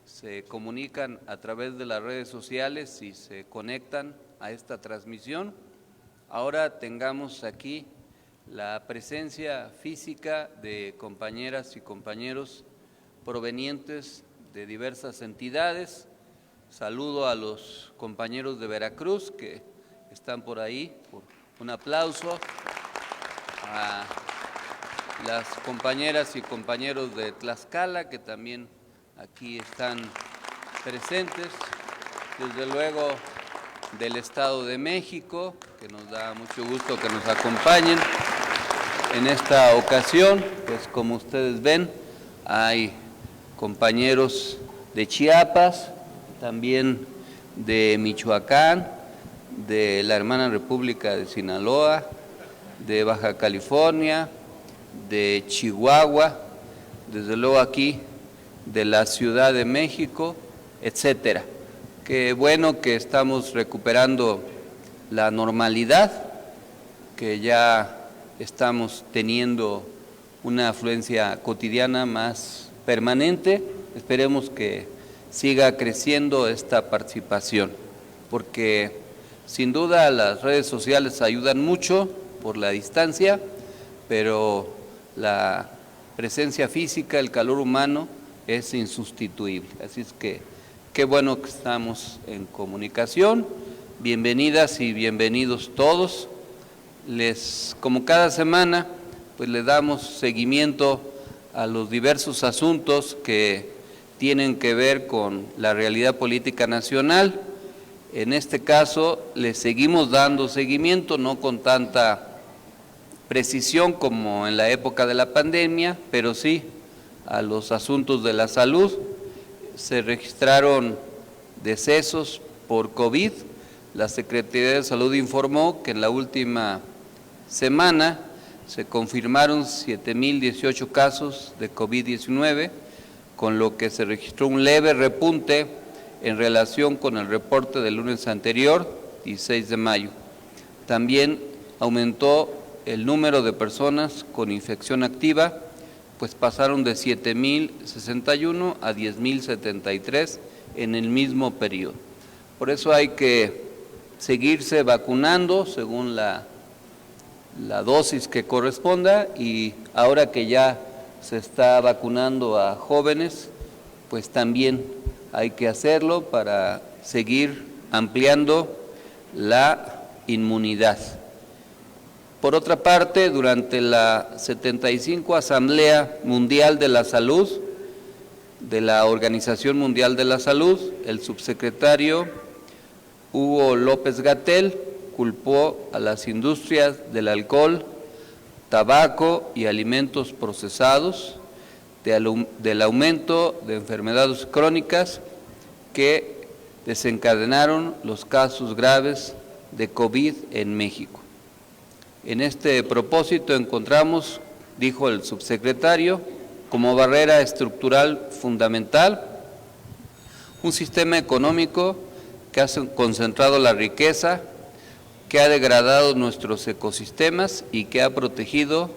se comunican a través de las redes sociales y se conectan a esta transmisión, ahora tengamos aquí la presencia física de compañeras y compañeros provenientes de diversas entidades. Saludo a los compañeros de Veracruz que están por ahí, un aplauso a las compañeras y compañeros de Tlaxcala que también aquí están presentes, desde luego del Estado de México, que nos da mucho gusto que nos acompañen. En esta ocasión, pues como ustedes ven, hay compañeros de Chiapas, también de Michoacán, de la hermana República de Sinaloa, de Baja California, de Chihuahua, desde luego aquí de la Ciudad de México, etcétera. Qué bueno que estamos recuperando la normalidad, que ya estamos teniendo una afluencia cotidiana más permanente. Esperemos que siga creciendo esta participación, porque sin duda las redes sociales ayudan mucho por la distancia, pero la presencia física, el calor humano es insustituible. Así es que qué bueno que estamos en comunicación. Bienvenidas y bienvenidos todos. Como cada semana, pues le damos seguimiento a los diversos asuntos que tienen que ver con la realidad política nacional. En este caso, le seguimos dando seguimiento, no con tanta precisión como en la época de la pandemia, pero sí a los asuntos de la salud. Se registraron decesos por COVID. La Secretaría de Salud informó que en la última semana se confirmaron 7.018 casos de COVID-19, con lo que se registró un leve repunte en relación con el reporte del lunes anterior, 16 de mayo. También aumentó el número de personas con infección activa, pues pasaron de 7.061 a 10.073 en el mismo periodo. Por eso hay que seguirse vacunando según la dosis que corresponda, y ahora que ya se está vacunando a jóvenes, pues también hay que hacerlo para seguir ampliando la inmunidad. Por otra parte, durante la 75 Asamblea Mundial de la Salud de la Organización Mundial de la Salud, el subsecretario Hugo López-Gatell culpó a las industrias del alcohol, tabaco y alimentos procesados del aumento de enfermedades crónicas que desencadenaron los casos graves de COVID en México. En este propósito encontramos, dijo el subsecretario, como barrera estructural fundamental, un sistema económico que ha concentrado la riqueza, que ha degradado nuestros ecosistemas y que ha protegido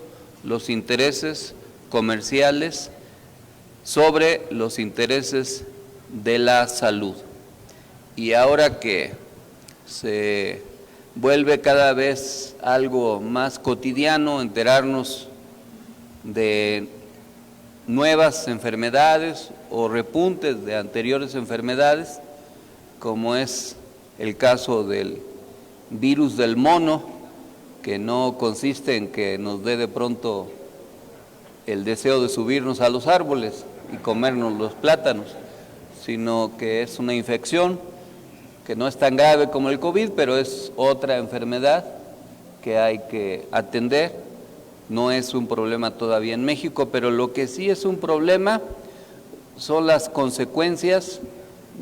los intereses comerciales sobre los intereses de la salud. Y ahora que se vuelve cada vez algo más cotidiano enterarnos de nuevas enfermedades o repuntes de anteriores enfermedades, como es el caso del virus del mono, que no consiste en que nos dé de pronto el deseo de subirnos a los árboles y comernos los plátanos, sino que es una infección que no es tan grave como el COVID, pero es otra enfermedad que hay que atender. No es un problema todavía en México, pero lo que sí es un problema son las consecuencias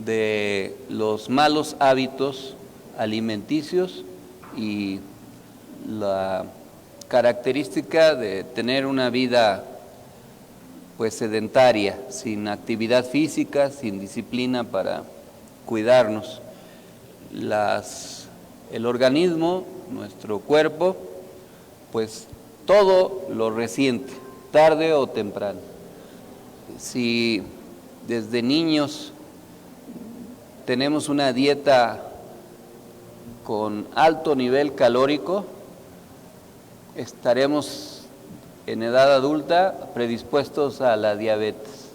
de los malos hábitos alimenticios y la característica de tener una vida pues sedentaria, sin actividad física, sin disciplina para cuidarnos. El organismo, nuestro cuerpo, pues todo lo resiente, tarde o temprano. Si desde niños tenemos una dieta con alto nivel calórico, estaremos en edad adulta predispuestos a la diabetes.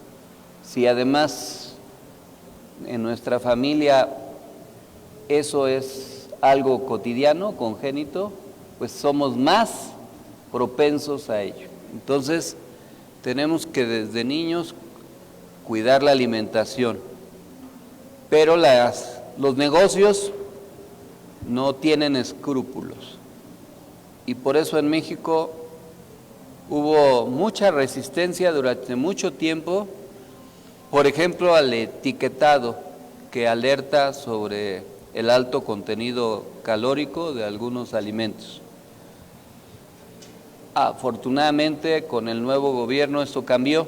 Si además en nuestra familia eso es algo cotidiano, congénito, pues somos más propensos a ello. Entonces, tenemos que desde niños cuidar la alimentación, pero los negocios no tienen escrúpulos, y por eso en México hubo mucha resistencia durante mucho tiempo, por ejemplo, al etiquetado que alerta sobre el alto contenido calórico de algunos alimentos. Afortunadamente, con el nuevo gobierno esto cambió,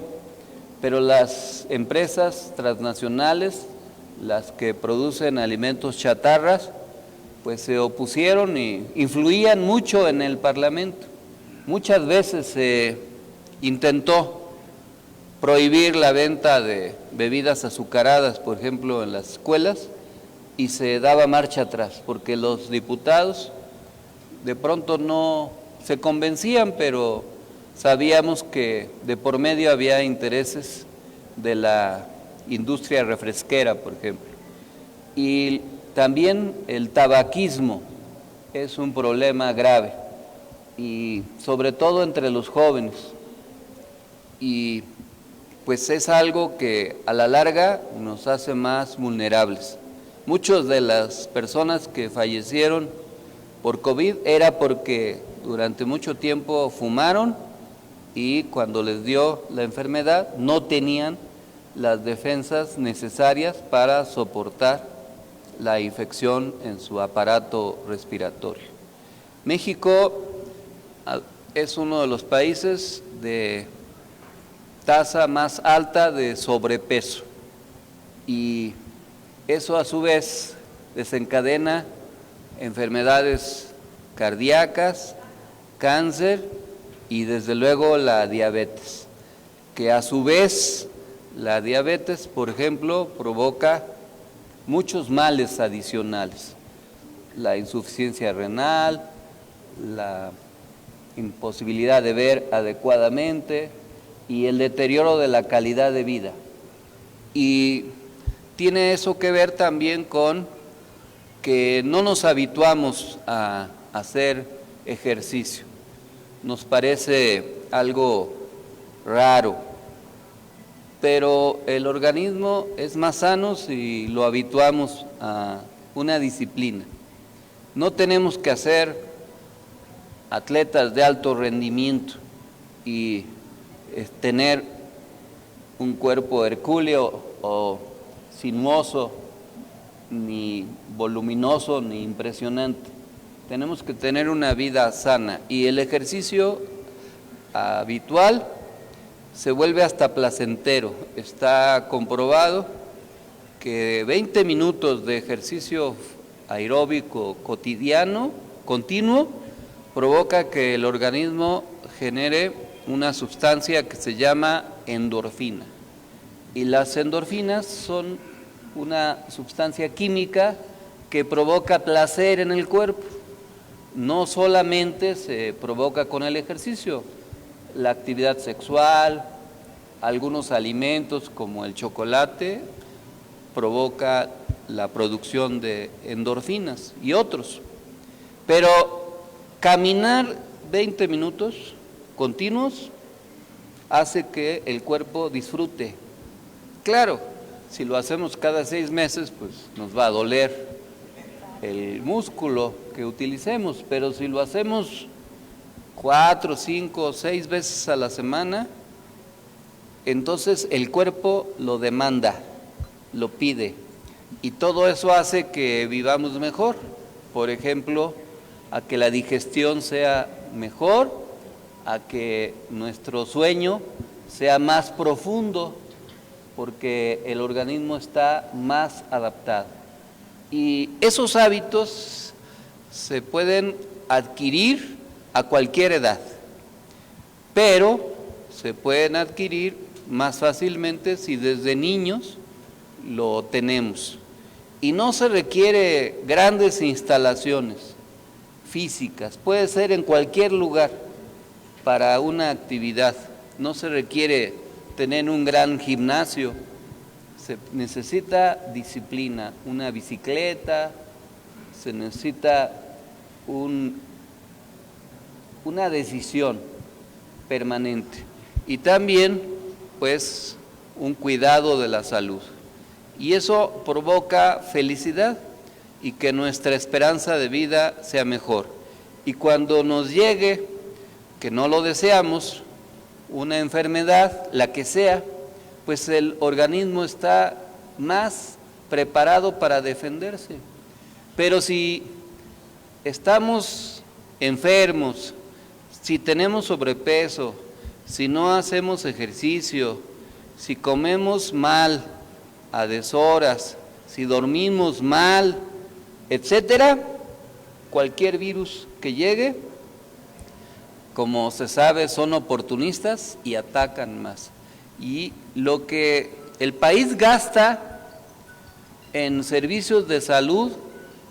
pero las empresas transnacionales, las que producen alimentos chatarras, pues se opusieron y influían mucho en el Parlamento. Muchas veces se intentó prohibir la venta de bebidas azucaradas, por ejemplo, en las escuelas, y se daba marcha atrás, porque los diputados de pronto no se convencían, pero sabíamos que de por medio había intereses de la industria refresquera, por ejemplo. Y también el tabaquismo es un problema grave. y sobre todo entre los jóvenes. Y pues es algo que a la larga nos hace más vulnerables. Muchas de las personas que fallecieron por COVID era porque durante mucho tiempo fumaron y cuando les dio la enfermedad no tenían las defensas necesarias para soportar la infección en su aparato respiratorio. México es uno de los países de tasa más alta de sobrepeso y eso a su vez desencadena enfermedades cardíacas, cáncer y desde luego la diabetes, que a su vez la diabetes, por ejemplo, provoca muchos males adicionales, la insuficiencia renal, la imposibilidad de ver adecuadamente y el deterioro de la calidad de vida. Y tiene eso que ver también con que no nos habituamos a hacer ejercicio. Nos parece algo raro, pero el organismo es más sano si lo habituamos a una disciplina. No tenemos que ser atletas de alto rendimiento y tener un cuerpo hercúleo o sinuoso, ni voluminoso, ni impresionante. Tenemos que tener una vida sana y el ejercicio habitual se vuelve hasta placentero. Está comprobado que 20 minutos de ejercicio aeróbico cotidiano, continuo, provoca que el organismo genere una sustancia que se llama endorfina. Y las endorfinas son una sustancia química que provoca placer en el cuerpo. No solamente se provoca con el ejercicio, la actividad sexual, algunos alimentos como el chocolate provoca la producción de endorfinas y otros. Pero caminar 20 minutos continuos hace que el cuerpo disfrute. Claro, si lo hacemos cada 6 meses, pues nos va a doler el músculo que utilicemos, pero si lo hacemos 4, 5, 6 veces a la semana, entonces el cuerpo lo demanda, lo pide, y todo eso hace que vivamos mejor. Por ejemplo, a que la digestión sea mejor, a que nuestro sueño sea más profundo, porque el organismo está más adaptado. Y esos hábitos se pueden adquirir a cualquier edad, pero se pueden adquirir más fácilmente si desde niños lo tenemos. Y no se requiere grandes instalaciones físicas, puede ser en cualquier lugar para una actividad. No se requiere tener un gran gimnasio, se necesita disciplina, una bicicleta, se necesita una decisión permanente y también pues un cuidado de la salud, y eso provoca felicidad y que nuestra esperanza de vida sea mejor. Y cuando nos llegue, que no lo deseamos, una enfermedad, la que sea, pues el organismo está más preparado para defenderse. Pero si estamos enfermos, si tenemos sobrepeso, si no hacemos ejercicio, si comemos mal a deshoras, si dormimos mal, etcétera, cualquier virus que llegue, como se sabe, son oportunistas y atacan más. Y lo que el país gasta en servicios de salud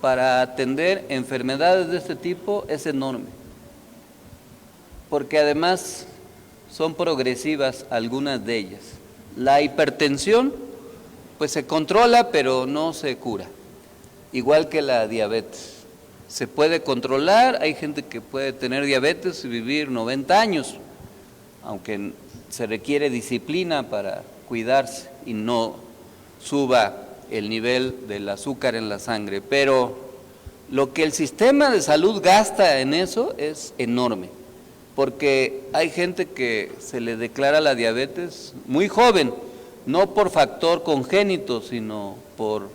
para atender enfermedades de este tipo es enorme, porque además son progresivas algunas de ellas. La hipertensión, pues se controla, pero no se cura, igual que la diabetes. se puede controlar, hay gente que puede tener diabetes y vivir 90 años, aunque se requiere disciplina para cuidarse y no suba el nivel del azúcar en la sangre, pero lo que el sistema de salud gasta en eso es enorme, porque hay gente que se le declara la diabetes muy joven, no por factor congénito, sino por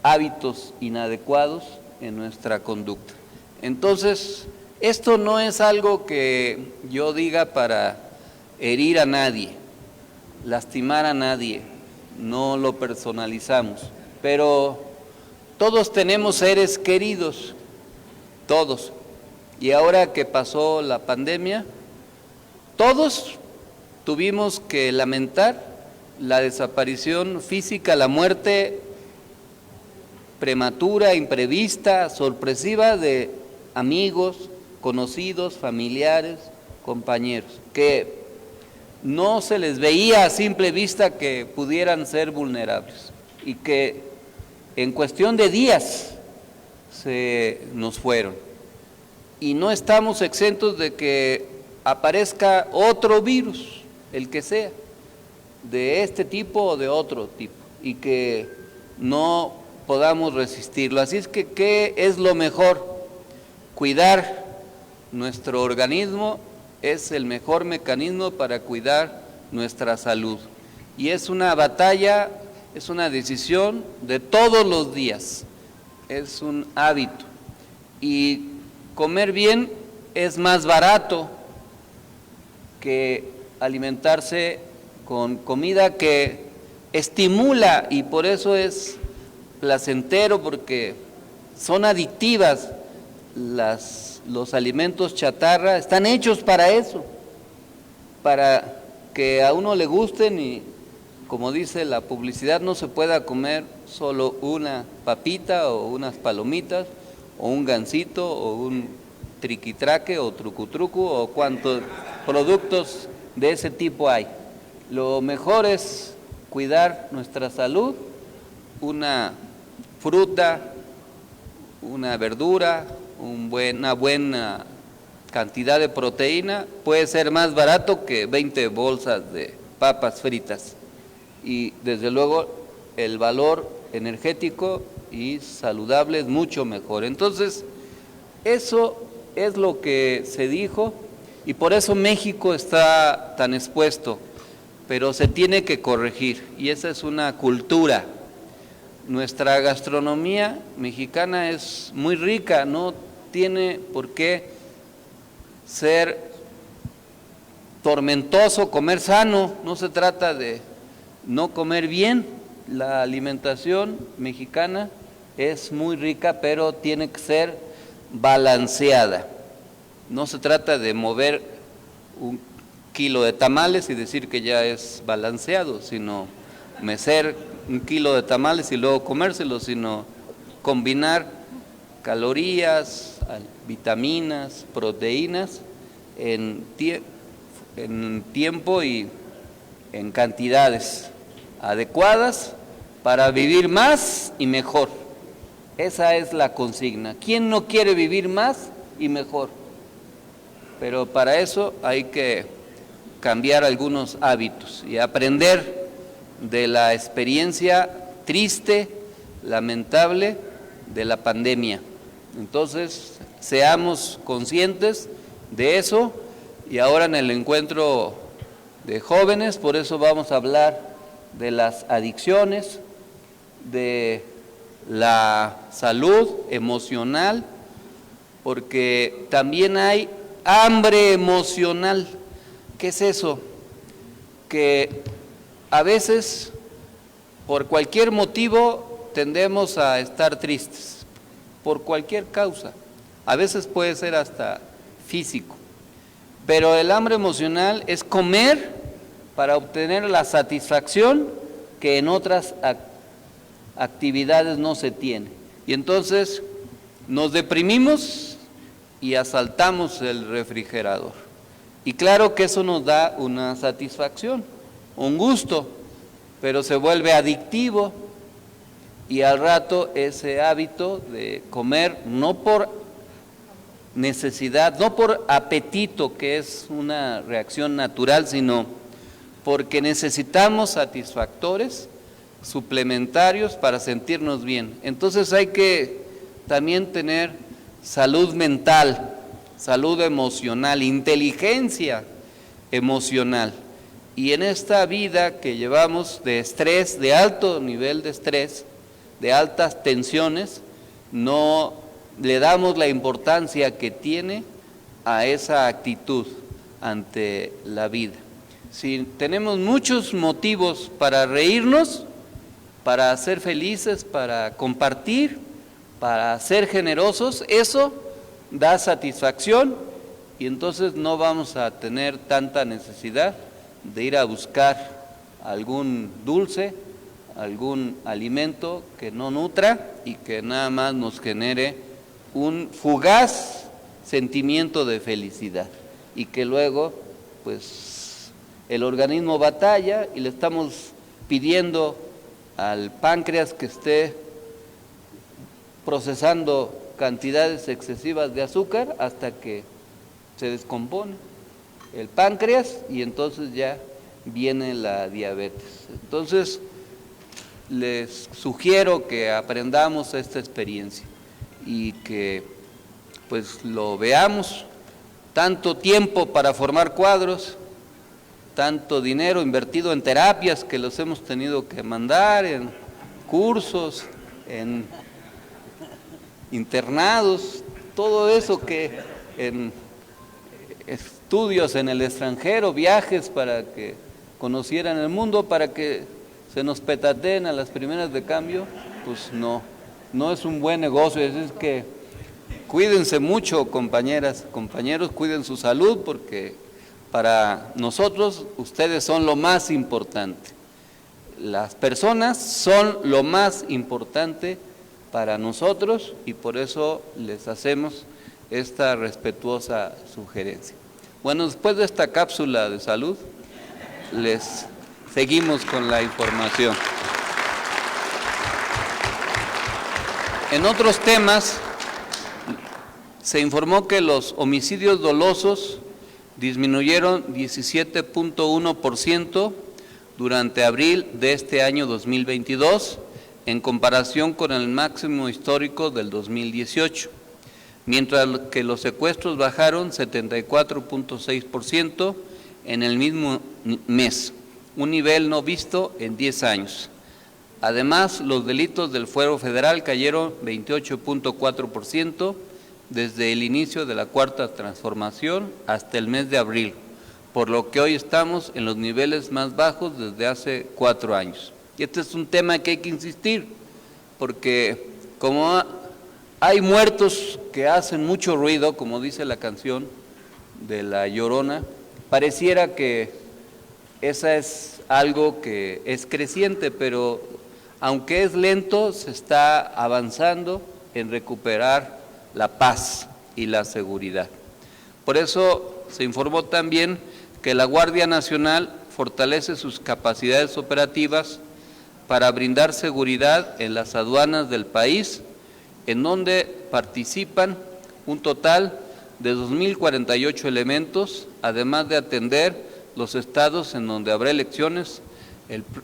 hábitos inadecuados en nuestra conducta. Entonces, esto no es algo que yo diga para herir a nadie, lastimar a nadie, no lo personalizamos, pero todos tenemos seres queridos, todos, y ahora que pasó la pandemia, todos tuvimos que lamentar la desaparición física, la muerte prematura, imprevista, sorpresiva de amigos, conocidos, familiares, compañeros, que no se les veía a simple vista que pudieran ser vulnerables y que en cuestión de días se nos fueron. Y no estamos exentos de que aparezca otro virus, el que sea, de este tipo o de otro tipo, y que no podamos resistirlo. Así es que, ¿qué es lo mejor? Cuidar nuestro organismo es el mejor mecanismo para cuidar nuestra salud. Y es una batalla, es una decisión de todos los días, es un hábito. Y comer bien es más barato que alimentarse con comida que estimula, y por eso es placentero, porque son adictivas. Los alimentos chatarra están hechos para eso, para que a uno le gusten, y como dice la publicidad, no se pueda comer solo una papita o unas palomitas o un gansito o un triquitraque o trucutrucu o cuantos productos de ese tipo hay. Lo mejor es cuidar nuestra salud, una fruta, una verdura, una buena cantidad de proteína, puede ser más barato que 20 bolsas de papas fritas, y desde luego el valor energético y saludable es mucho mejor. Entonces, eso es lo que se dijo, y por eso México está tan expuesto, pero se tiene que corregir, y esa es una cultura. Nuestra gastronomía mexicana es muy rica, no tiene por qué ser tormentoso comer sano, no se trata de no comer bien. La alimentación mexicana es muy rica, pero tiene que ser balanceada. No se trata de mover un kilo de tamales y decir que ya es balanceado, sino mecer un kilo de tamales y luego comérselos, sino combinar calorías, vitaminas, proteínas en tiempo y en cantidades adecuadas para vivir más y mejor. Esa es la consigna. ¿Quién no quiere vivir más y mejor? Pero para eso hay que cambiar algunos hábitos y aprender de la experiencia triste, lamentable de la pandemia. Entonces, seamos conscientes de eso, y ahora en el encuentro de jóvenes, por eso vamos a hablar de las adicciones, de la salud emocional, porque también hay hambre emocional. ¿Qué es eso? Que a veces, por cualquier motivo, tendemos a estar tristes, por cualquier causa. A veces puede ser hasta físico. Pero el hambre emocional es comer para obtener la satisfacción que en otras actividades no se tiene. Y entonces nos deprimimos y asaltamos el refrigerador. Y claro que eso nos da una satisfacción, un gusto, pero se vuelve adictivo y al rato ese hábito de comer no por necesidad, no por apetito, que es una reacción natural, sino porque necesitamos satisfactores suplementarios para sentirnos bien. Entonces hay que también tener salud mental, salud emocional, inteligencia emocional. Y en esta vida que llevamos de estrés, de alto nivel de estrés, de altas tensiones, no le damos la importancia que tiene a esa actitud ante la vida. Si tenemos muchos motivos para reírnos, para ser felices, para compartir, para ser generosos, eso da satisfacción y entonces no vamos a tener tanta necesidad de ir a buscar algún dulce, algún alimento que no nutra y que nada más nos genere un fugaz sentimiento de felicidad y que luego pues el organismo batalla y le estamos pidiendo al páncreas que esté procesando cantidades excesivas de azúcar hasta que se descompone el páncreas y entonces ya viene la diabetes. Entonces les sugiero que aprendamos esta experiencia y que pues lo veamos, tanto tiempo para formar cuadros, tanto dinero invertido en terapias que los hemos tenido que mandar, en cursos, en internados, todo eso que en estudios en el extranjero, viajes para que conocieran el mundo, para que se nos petateen a las primeras de cambio, pues no es un buen negocio. Es que cuídense mucho, compañeras, compañeros, cuiden su salud porque para nosotros ustedes son lo más importante. Las personas son lo más importante para nosotros y por eso les hacemos esta respetuosa sugerencia. Bueno, después de esta cápsula de salud, les seguimos con la información. En otros temas, se informó que los homicidios dolosos disminuyeron 17.1% durante abril de este año 2022 en comparación con el máximo histórico del 2018, mientras que los secuestros bajaron 74.6% en el mismo mes, un nivel no visto en 10 años. Además, los delitos del fuero federal cayeron 28.4% desde el inicio de la Cuarta Transformación hasta el mes de abril, por lo que hoy estamos en los niveles más bajos desde hace 4 años. Y este es un tema que hay que insistir, porque como hay muertos que hacen mucho ruido, como dice la canción de La Llorona, pareciera que esa es algo que es creciente, pero aunque es lento, se está avanzando en recuperar la paz y la seguridad. Por eso se informó también que la Guardia Nacional fortalece sus capacidades operativas para brindar seguridad en las aduanas del país, en donde participan un total de 2.048 elementos, además de atender los estados en donde habrá elecciones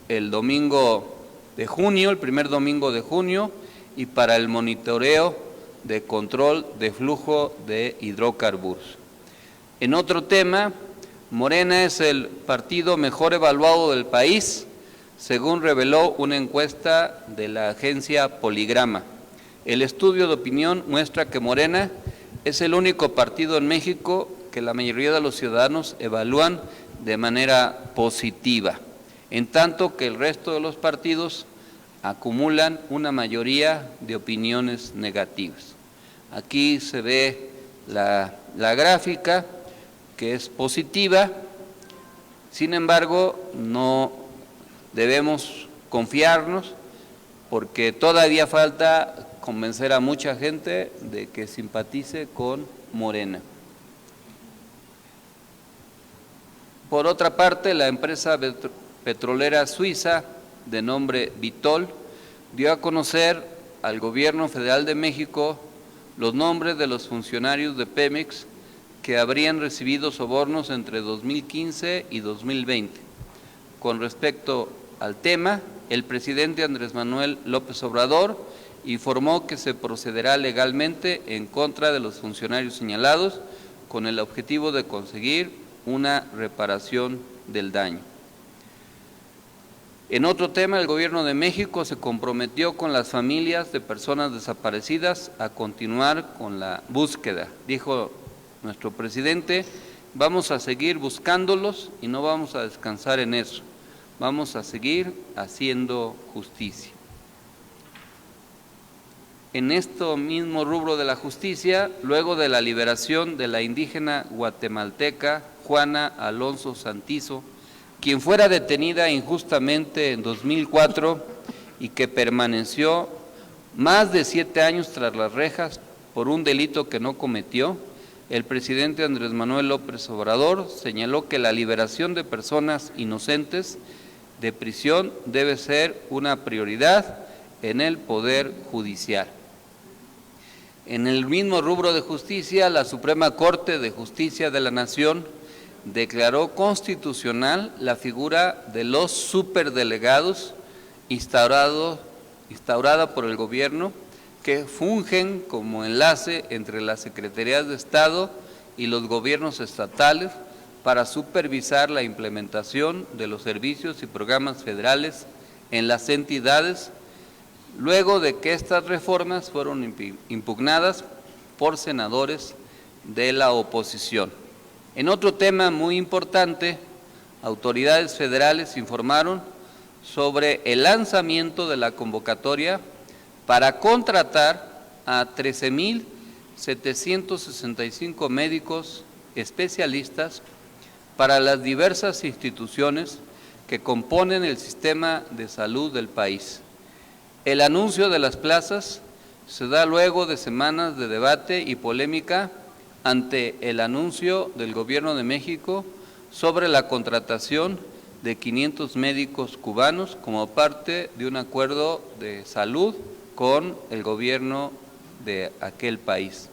el domingo de junio, el primer domingo de junio, y para el monitoreo de control de flujo de hidrocarburos. En otro tema, Morena es el partido mejor evaluado del país, según reveló una encuesta de la agencia Poligrama. El estudio de opinión muestra que Morena es el único partido en México que la mayoría de los ciudadanos evalúan de manera positiva, en tanto que el resto de los partidos acumulan una mayoría de opiniones negativas. Aquí se ve la gráfica, que es positiva, sin embargo, no debemos confiarnos porque todavía falta convencer a mucha gente de que simpatice con Morena. Por otra parte, la empresa petrolera suiza de nombre Vitol dio a conocer al Gobierno Federal de México los nombres de los funcionarios de Pemex que habrían recibido sobornos entre 2015 y 2020. Con respecto al tema, el presidente Andrés Manuel López Obrador informó que se procederá legalmente en contra de los funcionarios señalados con el objetivo de conseguir una reparación del daño. En otro tema, el Gobierno de México se comprometió con las familias de personas desaparecidas a continuar con la búsqueda. Dijo nuestro presidente, vamos a seguir buscándolos y no vamos a descansar en eso. Vamos a seguir haciendo justicia. En este mismo rubro de la justicia, luego de la liberación de la indígena guatemalteca Juana Alonso Santizo, quien fuera detenida injustamente en 2004 y que permaneció más de 7 años tras las rejas por un delito que no cometió, el presidente Andrés Manuel López Obrador señaló que la liberación de personas inocentes de prisión debe ser una prioridad en el Poder Judicial. En el mismo rubro de justicia, la Suprema Corte de Justicia de la Nación declaró constitucional la figura de los superdelegados instaurada por el gobierno, que fungen como enlace entre las secretarías de Estado y los gobiernos estatales para supervisar la implementación de los servicios y programas federales en las entidades, luego de que estas reformas fueron impugnadas por senadores de la oposición. En otro tema muy importante, autoridades federales informaron sobre el lanzamiento de la convocatoria para contratar a 13,765 médicos especialistas para las diversas instituciones que componen el sistema de salud del país. El anuncio de las plazas se da luego de semanas de debate y polémica ante el anuncio del Gobierno de México sobre la contratación de 500 médicos cubanos como parte de un acuerdo de salud con el gobierno de aquel país.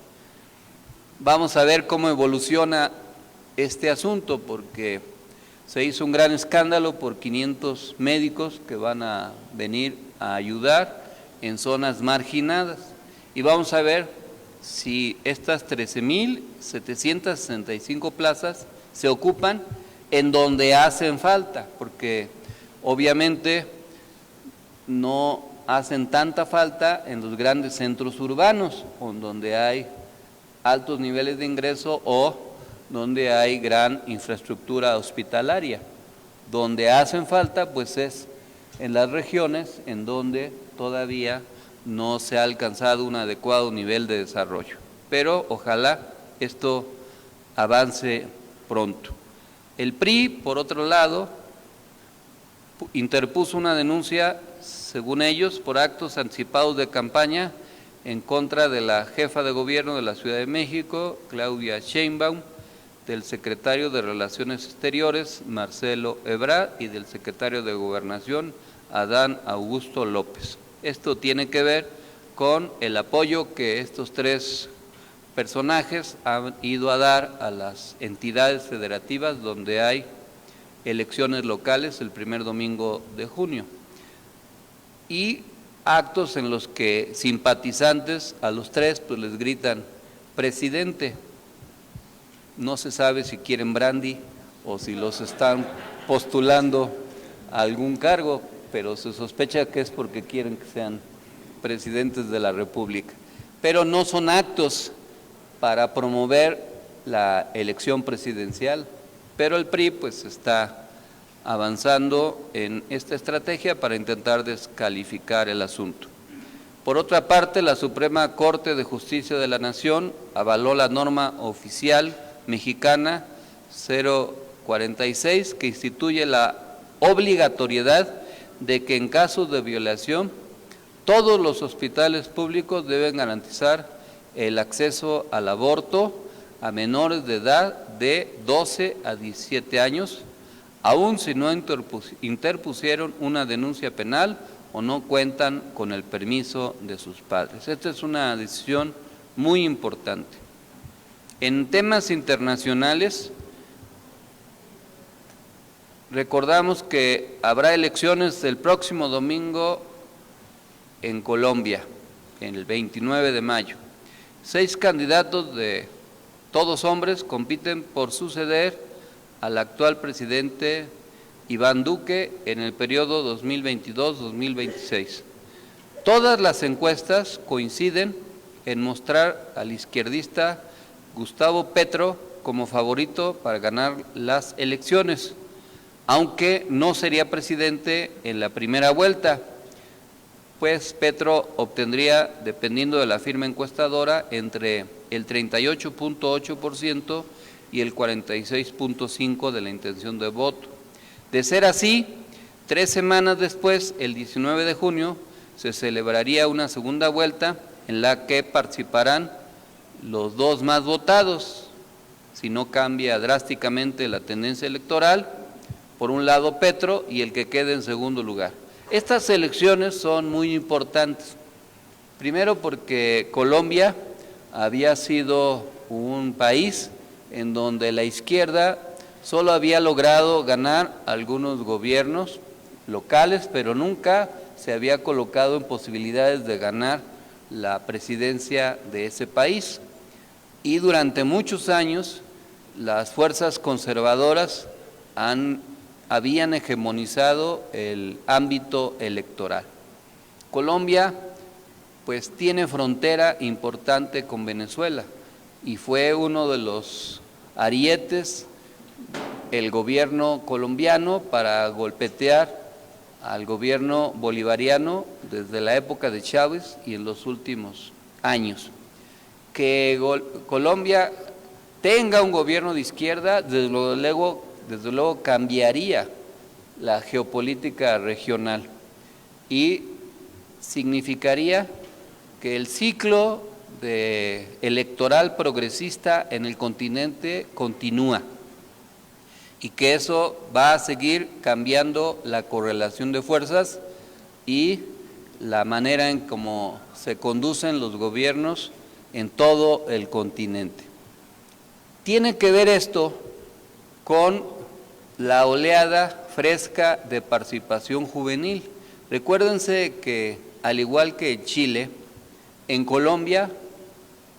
Vamos a ver cómo evoluciona este asunto, porque se hizo un gran escándalo por 500 médicos que van a venir a ayudar en zonas marginadas, y vamos a ver si estas 13,765 plazas se ocupan en donde hacen falta, porque obviamente no hacen tanta falta en los grandes centros urbanos, o donde hay altos niveles de ingreso o donde hay gran infraestructura hospitalaria. Donde hacen falta, pues es en las regiones en donde todavía no se ha alcanzado un adecuado nivel de desarrollo. Pero ojalá esto avance pronto. El PRI, por otro lado, interpuso una denuncia, según ellos, por actos anticipados de campaña en contra de la jefa de gobierno de la Ciudad de México, Claudia Sheinbaum, del secretario de Relaciones Exteriores, Marcelo Ebrard, y del secretario de Gobernación, Adán Augusto López. Esto tiene que ver con el apoyo que estos tres personajes han ido a dar a las entidades federativas donde hay elecciones locales el primer domingo de junio, y actos en los que simpatizantes a los tres pues les gritan presidente. No se sabe si quieren brandy o si los están postulando a algún cargo, pero se sospecha que es porque quieren que sean presidentes de la República. Pero no son actos para promover la elección presidencial, pero el PRI pues está avanzando en esta estrategia para intentar descalificar el asunto. Por otra parte, la Suprema Corte de Justicia de la Nación avaló la norma oficial mexicana 046, que instituye la obligatoriedad de que en casos de violación todos los hospitales públicos deben garantizar el acceso al aborto a menores de edad de 12 a 17 años, aun si no interpusieron una denuncia penal o no cuentan con el permiso de sus padres. Esta es una decisión muy importante. En temas internacionales, recordamos que habrá elecciones el próximo domingo en Colombia, el 29 de mayo. 6 candidatos todos hombres compiten por suceder al actual presidente Iván Duque en el periodo 2022-2026. Todas las encuestas coinciden en mostrar al izquierdista Gustavo Petro como favorito para ganar las elecciones, aunque no sería presidente en la primera vuelta, pues Petro obtendría, dependiendo de la firma encuestadora, entre el 38.8% y el 46.5% de la intención de voto. De ser así, 3 semanas después, el 19 de junio, se celebraría una segunda vuelta en la que participarán los 2 más votados, si no cambia drásticamente la tendencia electoral, por un lado Petro y el que quede en segundo lugar. Estas elecciones son muy importantes, primero porque Colombia había sido un país en donde la izquierda solo había logrado ganar algunos gobiernos locales, pero nunca se había colocado en posibilidades de ganar la presidencia de ese país. Y durante muchos años las fuerzas conservadoras habían hegemonizado el ámbito electoral. Colombia pues tiene frontera importante con Venezuela y fue uno de los arietes el gobierno colombiano para golpetear al gobierno bolivariano desde la época de Chávez y en los últimos años. Que Colombia tenga un gobierno de izquierda, desde luego cambiaría la geopolítica regional y significaría que el ciclo electoral progresista en el continente continúa y que eso va a seguir cambiando la correlación de fuerzas y la manera en cómo se conducen los gobiernos en todo el continente. Tiene que ver esto con la oleada fresca de participación juvenil. Recuérdense que, al igual que en Chile, en Colombia,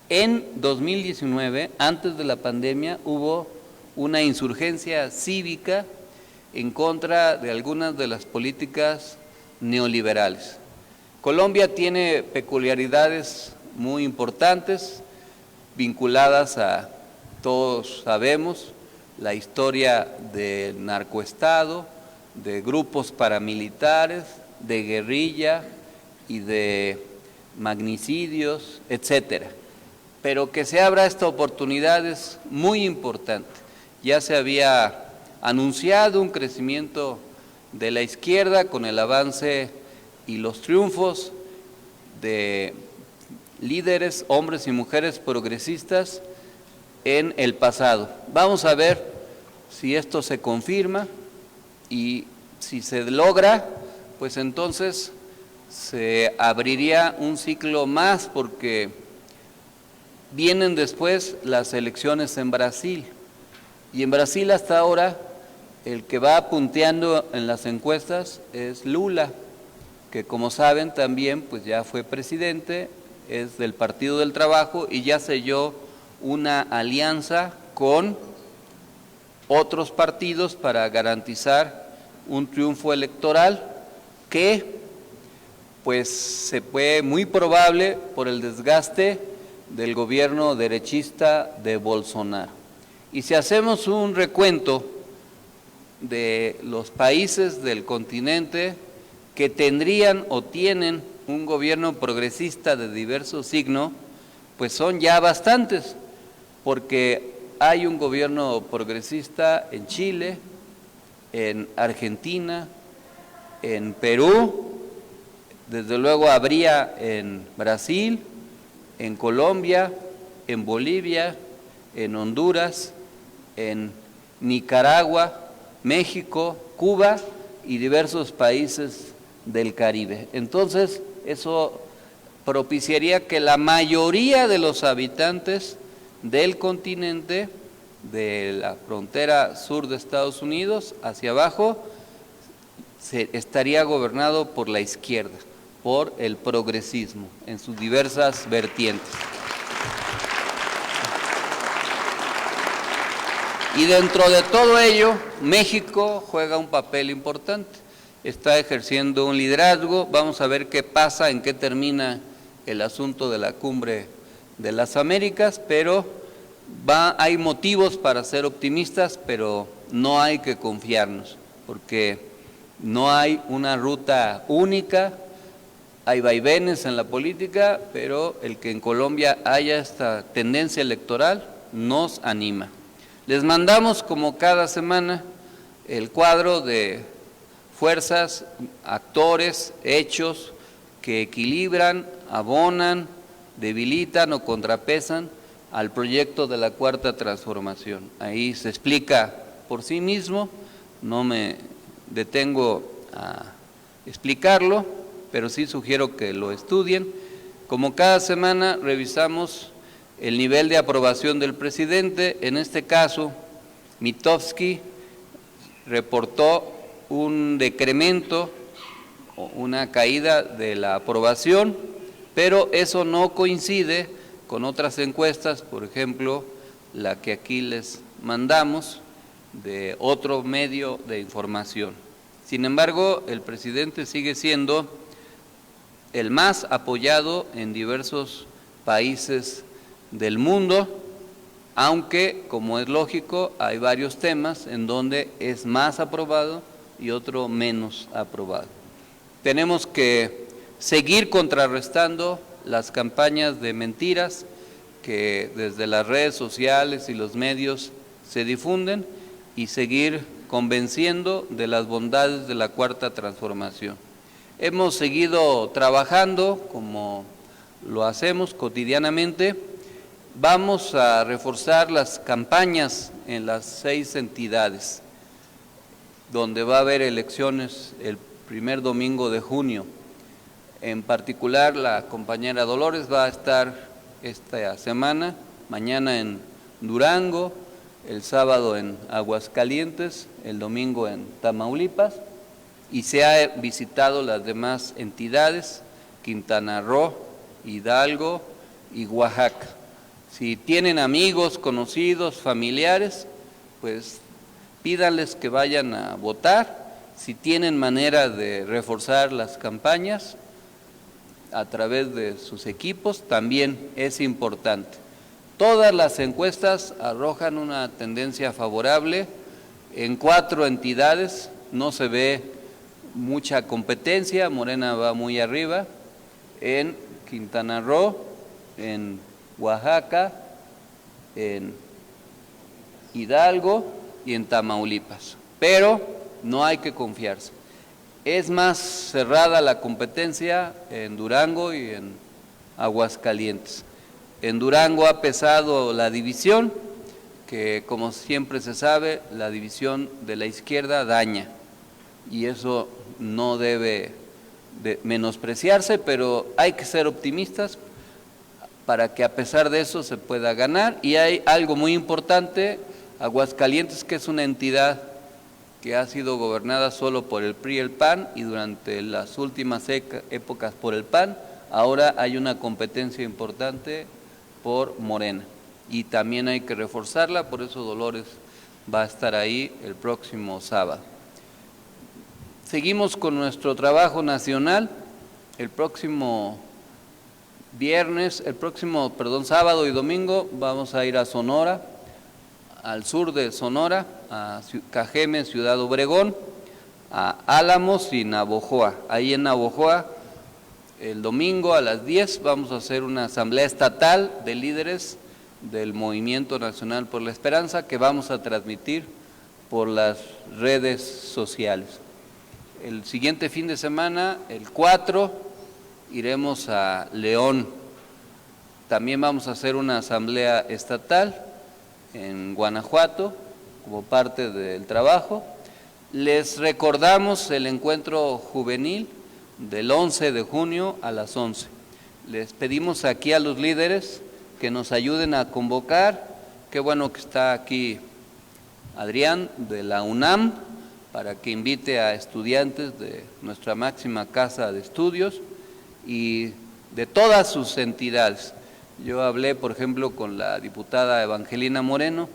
en 2019, antes de la pandemia, hubo una insurgencia cívica en contra de algunas de las políticas neoliberales. Colombia tiene peculiaridades muy importantes vinculadas a, todos sabemos, la historia del narcoestado, de grupos paramilitares, de guerrilla y de magnicidios, etcétera. Pero que se abra esta oportunidad es muy importante. Ya se había anunciado un crecimiento de la izquierda con el avance y los triunfos de líderes, hombres y mujeres progresistas en el pasado. Vamos a ver si esto se confirma y si se logra, pues entonces se abriría un ciclo más porque vienen después las elecciones en Brasil. Y en Brasil hasta ahora el que va punteando en las encuestas es Lula, que como saben también pues ya fue presidente, es del Partido del Trabajo y ya selló una alianza con otros partidos para garantizar un triunfo electoral que pues se fue muy probable por el desgaste del gobierno derechista de Bolsonaro. Y si hacemos un recuento de los países del continente que tendrían o tienen un gobierno progresista de diverso signo, pues son ya bastantes, porque hay un gobierno progresista en Chile, en Argentina, en Perú, desde luego habría en Brasil, en Colombia, en Bolivia, en Honduras, en Nicaragua, México, Cuba y diversos países del Caribe. Entonces, eso propiciaría que la mayoría de los habitantes del continente, de la frontera sur de Estados Unidos hacia abajo, estaría gobernado por la izquierda, por el progresismo en sus diversas vertientes. Y dentro de todo ello, México juega un papel importante, está ejerciendo un liderazgo. Vamos a ver qué pasa, en qué termina el asunto de la Cumbre de las Américas, pero hay motivos para ser optimistas, pero no hay que confiarnos, porque no hay una ruta única, hay vaivenes en la política, pero el que en Colombia haya esta tendencia electoral nos anima. Les mandamos, como cada semana, el cuadro de fuerzas, actores, hechos que equilibran, abonan, debilitan o contrapesan al proyecto de la Cuarta Transformación. Ahí se explica por sí mismo, no me detengo a explicarlo, pero sí sugiero que lo estudien. Como cada semana revisamos el nivel de aprobación del presidente. En este caso, Mitofsky reportó un decremento, una caída de la aprobación, pero eso no coincide con otras encuestas, por ejemplo, la que aquí les mandamos de otro medio de información. Sin embargo, el presidente sigue siendo el más apoyado en diversos países del mundo, aunque, como es lógico, hay varios temas en donde es más aprobado y otro menos aprobado. Tenemos que seguir contrarrestando las campañas de mentiras que desde las redes sociales y los medios se difunden y seguir convenciendo de las bondades de la Cuarta Transformación. Hemos seguido trabajando como lo hacemos cotidianamente. Vamos a reforzar las campañas en las 6 entidades, donde va a haber elecciones el primer domingo de junio. En particular, la compañera Dolores va a estar esta semana, mañana en Durango, el sábado en Aguascalientes, el domingo en Tamaulipas, y se ha visitado las demás entidades, Quintana Roo, Hidalgo y Oaxaca. Si tienen amigos, conocidos, familiares, pues pídanles que vayan a votar. Si tienen manera de reforzar las campañas a través de sus equipos, también es importante. Todas las encuestas arrojan una tendencia favorable. En 4 entidades no se ve mucha competencia, Morena va muy arriba, en Quintana Roo, en Oaxaca, en Hidalgo y en Tamaulipas, pero no hay que confiarse. Es más cerrada la competencia en Durango y en Aguascalientes. En Durango ha pesado la división, que como siempre se sabe, la división de la izquierda daña, y eso no debe de menospreciarse, pero hay que ser optimistas para que a pesar de eso se pueda ganar. Y hay algo muy importante, Aguascalientes, que es una entidad que ha sido gobernada solo por el PRI y el PAN, y durante las últimas épocas por el PAN, ahora hay una competencia importante por Morena, y también hay que reforzarla, por eso Dolores va a estar ahí el próximo sábado. Seguimos con nuestro trabajo nacional. El próximo sábado y domingo vamos a ir a Sonora, al sur de Sonora, a Cajeme, Ciudad Obregón, a Álamos y Navojoa. Ahí en Navojoa, el domingo a las 10 vamos a hacer una asamblea estatal de líderes del Movimiento Nacional por la Esperanza, que vamos a transmitir por las redes sociales. El siguiente fin de semana, el 4, iremos a León. También vamos a hacer una asamblea estatal en Guanajuato como parte del trabajo. Les recordamos el encuentro juvenil del 11 de junio a las 11. Les pedimos aquí a los líderes que nos ayuden a convocar. Qué bueno que está aquí Adrián de la UNAM para que invite a estudiantes de nuestra máxima casa de estudios y de todas sus entidades. Yo hablé, por ejemplo, con la diputada Evangelina Moreno,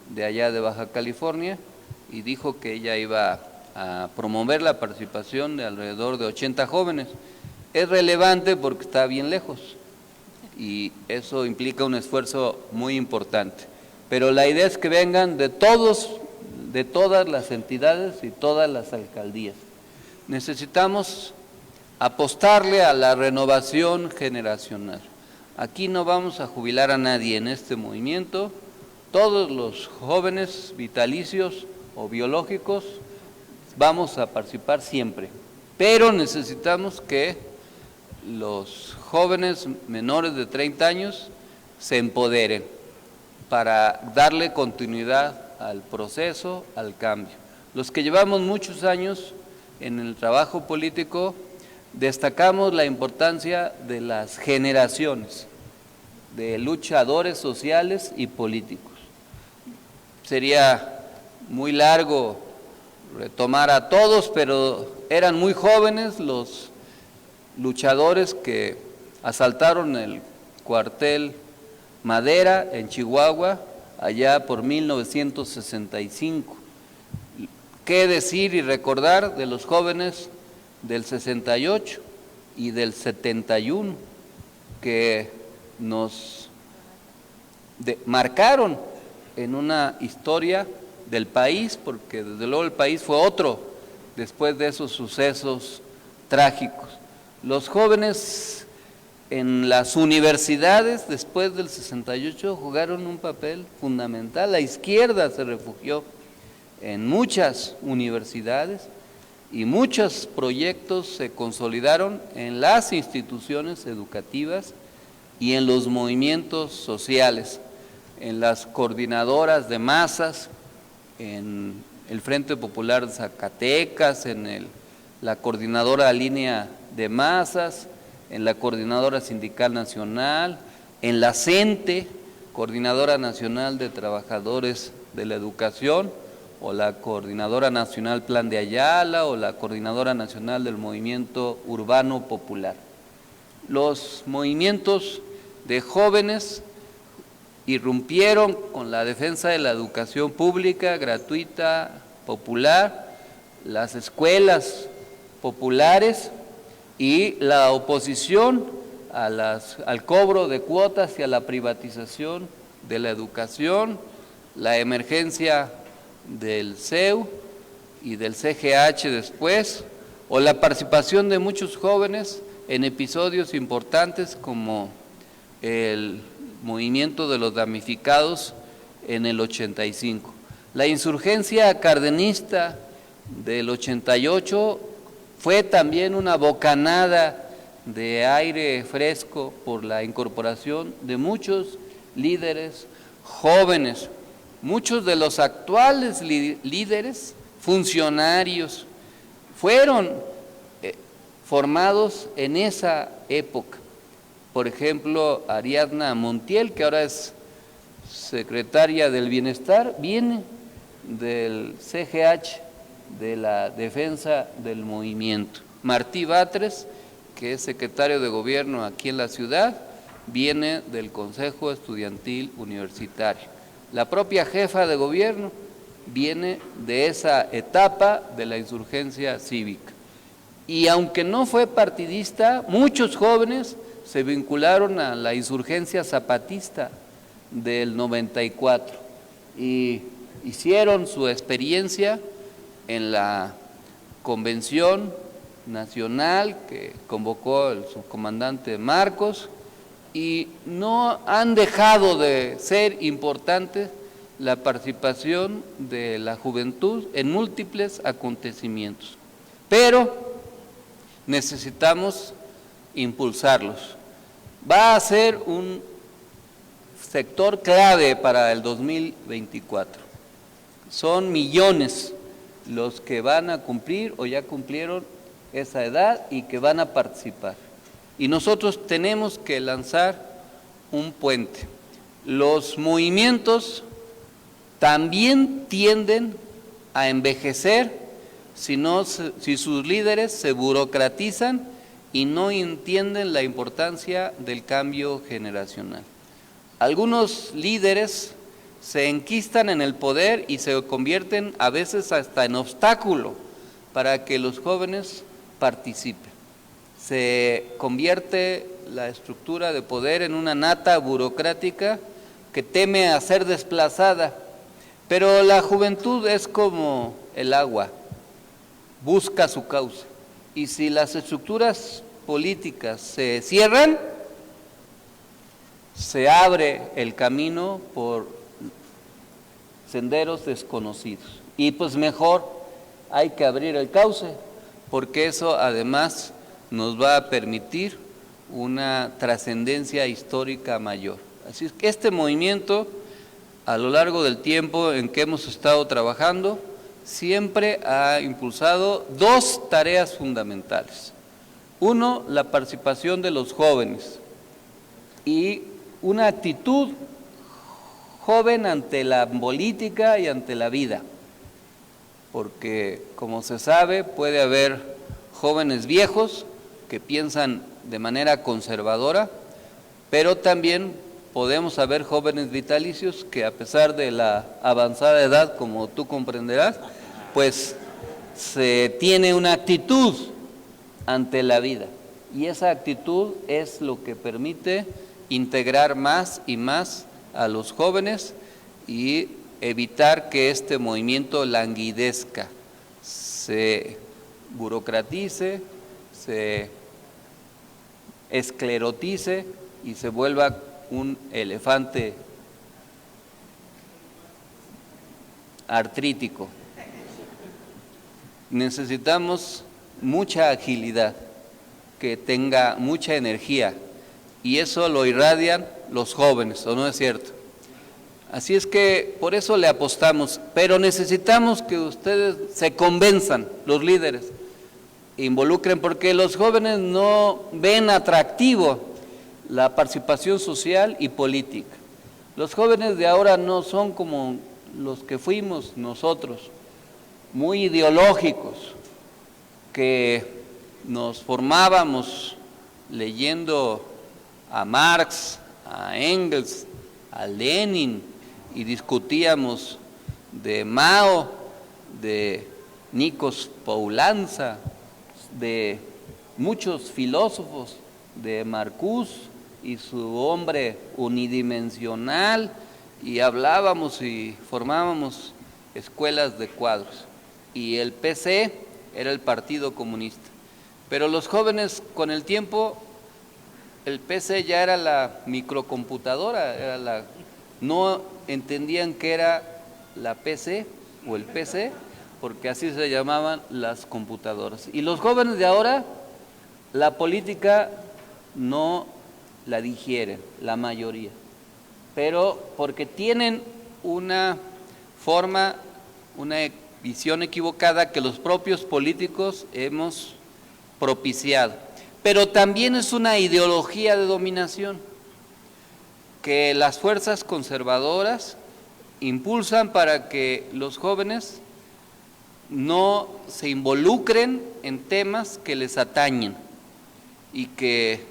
de allá de Baja California, y dijo que ella iba a promover la participación de alrededor de 80 jóvenes. Es relevante porque está bien lejos y eso implica un esfuerzo muy importante. Pero la idea es que vengan de todas las entidades y todas las alcaldías. Necesitamos apostarle a la renovación generacional. Aquí no vamos a jubilar a nadie en este movimiento. Todos los jóvenes vitalicios o biológicos vamos a participar siempre, pero necesitamos que los jóvenes menores de 30 años se empoderen para darle continuidad al proceso, al cambio. Los que llevamos muchos años en el trabajo político destacamos la importancia de las generaciones, de luchadores sociales y políticos. Sería muy largo retomar a todos, pero eran muy jóvenes los luchadores que asaltaron el cuartel Madera en Chihuahua allá por 1965. ¿Qué decir y recordar de los jóvenes del 68 y del 71 que nos marcaron en una historia del país, porque desde luego el país fue otro después de esos sucesos trágicos? Los jóvenes en las universidades después del 68 jugaron un papel fundamental. La izquierda se refugió en muchas universidades y muchos proyectos se consolidaron en las instituciones educativas y en los movimientos sociales, en las coordinadoras de masas, en el Frente Popular de Zacatecas, en la Coordinadora Línea de Masas, en la Coordinadora Sindical Nacional, en la CENTE, Coordinadora Nacional de Trabajadores de la Educación, o la Coordinadora Nacional Plan de Ayala, o la Coordinadora Nacional del Movimiento Urbano Popular. Los movimientos de jóvenes irrumpieron con la defensa de la educación pública, gratuita, popular, las escuelas populares y la oposición al cobro de cuotas y a la privatización de la educación, la emergencia del CEU y del CGH después, o la participación de muchos jóvenes en episodios importantes como el movimiento de los damnificados en el 85. La insurgencia cardenista del 88 fue también una bocanada de aire fresco por la incorporación de muchos líderes jóvenes, muchos de los actuales líderes, funcionarios, fueron formados en esa época. Por ejemplo, Ariadna Montiel, que ahora es secretaria del Bienestar, viene del CGH, de la defensa del movimiento. Martí Batres, que es secretario de gobierno aquí en la ciudad, viene del Consejo Estudiantil Universitario. La propia jefa de gobierno viene de esa etapa de la insurgencia cívica. Y aunque no fue partidista, muchos jóvenes se vincularon a la insurgencia zapatista del 94 y hicieron su experiencia en la convención nacional que convocó el subcomandante Marcos, y no han dejado de ser importante la participación de la juventud en múltiples acontecimientos. Pero necesitamos impulsarlos. Va a ser un sector clave para el 2024. Son millones los que van a cumplir o ya cumplieron esa edad y que van a participar. Y nosotros tenemos que lanzar un puente. Los movimientos también tienden a envejecer si sus líderes se burocratizan y no entienden la importancia del cambio generacional. Algunos líderes se enquistan en el poder y se convierten a veces hasta en obstáculo para que los jóvenes participen. Se convierte la estructura de poder en una nata burocrática que teme a ser desplazada, pero la juventud es como el agua, busca su cauce, y si las estructuras políticas se cierran, se abre el camino por senderos desconocidos. Y pues mejor hay que abrir el cauce, porque eso además nos va a permitir una trascendencia histórica mayor. Así es que este movimiento, a lo largo del tiempo en que hemos estado trabajando, siempre ha impulsado dos tareas fundamentales. Uno, la participación de los jóvenes y una actitud joven ante la política y ante la vida, porque como se sabe puede haber jóvenes viejos que piensan de manera conservadora, pero también podemos haber jóvenes vitalicios que a pesar de la avanzada edad, como tú comprenderás, pues se tiene una actitud ante la vida, y esa actitud es lo que permite integrar más y más a los jóvenes y evitar que este movimiento languidezca, se burocratice, se esclerotice y se vuelva un elefante artrítico. Necesitamos mucha agilidad, que tenga mucha energía, y eso lo irradian los jóvenes, ¿o no es cierto? Así es que por eso le apostamos, pero necesitamos que ustedes se convenzan, los líderes, involucren, porque los jóvenes no ven atractivo la participación social y política. Los jóvenes de ahora no son como los que fuimos nosotros, muy ideológicos, que nos formábamos leyendo a Marx, a Engels, a Lenin, y discutíamos de Mao, de Nikos Poulanza, de muchos filósofos, de Marcuse y su hombre unidimensional, y hablábamos y formábamos escuelas de cuadros. Y el PC era el Partido Comunista. Pero los jóvenes, con el tiempo, el PC ya era la microcomputadora, no entendían que era la PC o el PC, porque así se llamaban las computadoras. Y los jóvenes de ahora, la política no la digieren, la mayoría, pero porque tienen una forma, una visión equivocada que los propios políticos hemos propiciado. Pero también es una ideología de dominación que las fuerzas conservadoras impulsan para que los jóvenes no se involucren en temas que les atañen y que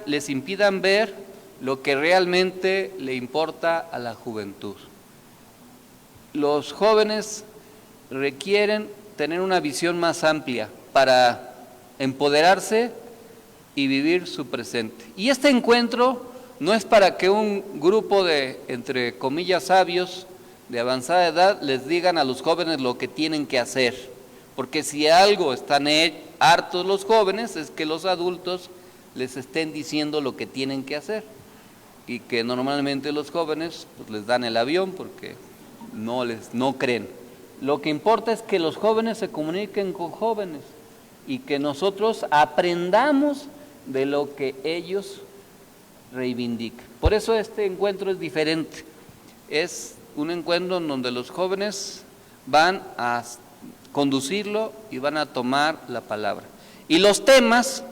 les impidan ver lo que realmente le importa a la juventud. Los jóvenes requieren tener una visión más amplia para empoderarse y vivir su presente. Y este encuentro no es para que un grupo de, entre comillas, sabios de avanzada edad les digan a los jóvenes lo que tienen que hacer, porque si algo están hartos los jóvenes es que los adultos les estén diciendo lo que tienen que hacer, y que normalmente los jóvenes pues, les dan el avión porque no creen. Lo que importa es que los jóvenes se comuniquen con jóvenes y que nosotros aprendamos de lo que ellos reivindican. Por eso este encuentro es diferente. Es un encuentro en donde los jóvenes van a conducirlo y van a tomar la palabra. Y los temas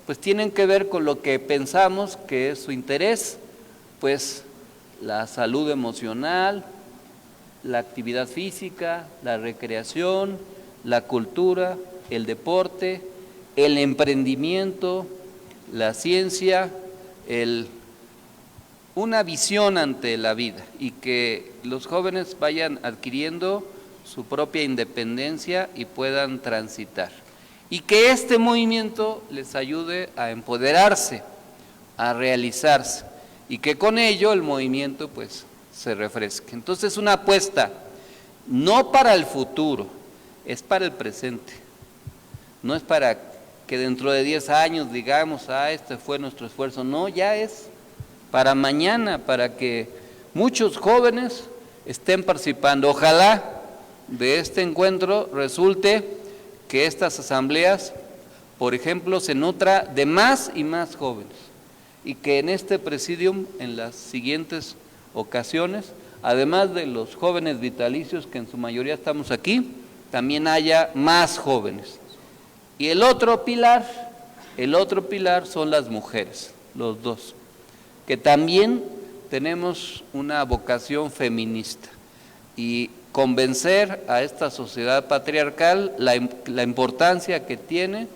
pues tienen que ver con lo que pensamos que es su interés, pues la salud emocional, la actividad física, la recreación, la cultura, el deporte, el emprendimiento, la ciencia, una visión ante la vida, y que los jóvenes vayan adquiriendo su propia independencia y puedan transitar. Y que este movimiento les ayude a empoderarse, a realizarse, y que con ello el movimiento pues se refresque. Entonces, una apuesta no para el futuro, es para el presente. No es para que dentro de 10 años digamos, este fue nuestro esfuerzo. No, ya es para mañana, para que muchos jóvenes estén participando. Ojalá de este encuentro resulte que estas asambleas, por ejemplo, se nutra de más y más jóvenes, y que en este presidium, en las siguientes ocasiones, además de los jóvenes vitalicios, que en su mayoría estamos aquí, también haya más jóvenes. Y el otro pilar son las mujeres, los dos, que también tenemos una vocación feminista, y convencer a esta sociedad patriarcal la importancia que tiene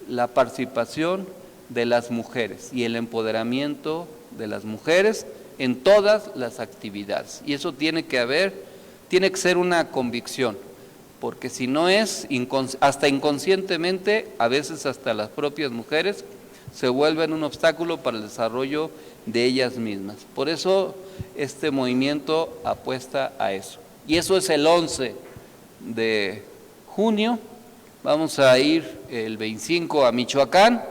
la participación de las mujeres y el empoderamiento de las mujeres en todas las actividades. Y eso tiene que ser una convicción, porque si no es, hasta inconscientemente, a veces hasta las propias mujeres se vuelven un obstáculo para el desarrollo de ellas mismas. Por eso este movimiento apuesta a eso. Y eso es el 11 de junio, vamos a ir el 25 a Michoacán,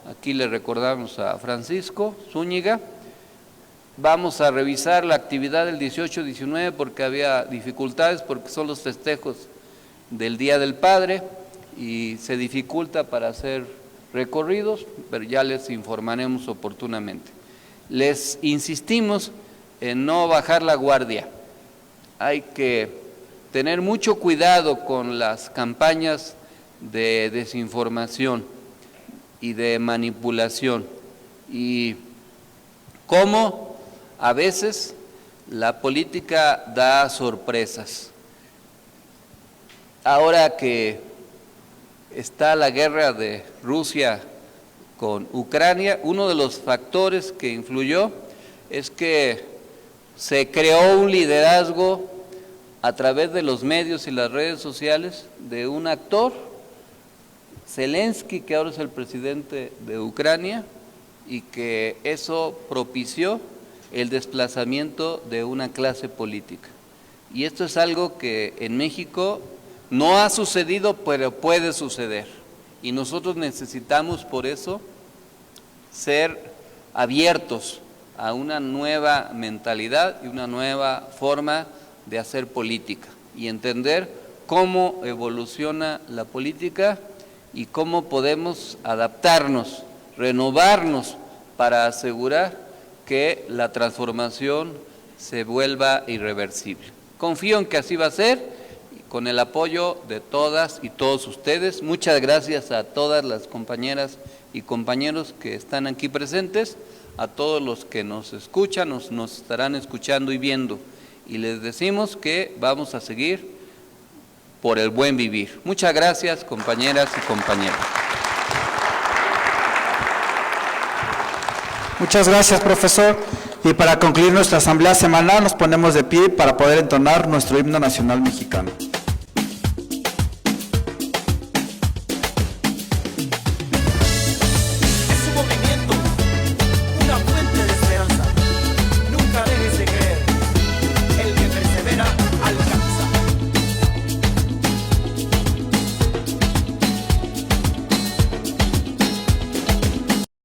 aquí le recordamos a Francisco Zúñiga. Vamos a revisar la actividad del 18-19 porque había dificultades, porque son los festejos del Día del Padre y se dificulta para hacer recorridos, pero ya les informaremos oportunamente. Les insistimos en no bajar la guardia. Hay que tener mucho cuidado con las campañas de desinformación y de manipulación, y cómo a veces la política da sorpresas. Ahora que está la guerra de Rusia con Ucrania, uno de los factores que influyó es que se creó un liderazgo a través de los medios y las redes sociales de un actor, Zelensky, que ahora es el presidente de Ucrania, y que eso propició el desplazamiento de una clase política. Y esto es algo que en México no ha sucedido, pero puede suceder. Y nosotros necesitamos por eso ser abiertos a una nueva mentalidad y una nueva forma de hacer política, y entender cómo evoluciona la política y cómo podemos adaptarnos, renovarnos para asegurar que la transformación se vuelva irreversible. Confío en que así va a ser, con el apoyo de todas y todos ustedes. Muchas gracias a todas las compañeras y compañeros que están aquí presentes, a todos los que nos escuchan, nos estarán escuchando y viendo, y les decimos que vamos a seguir por el buen vivir. Muchas gracias, compañeras y compañeros. Muchas gracias, profesor. Y para concluir nuestra asamblea semanal nos ponemos de pie para poder entonar nuestro himno nacional mexicano.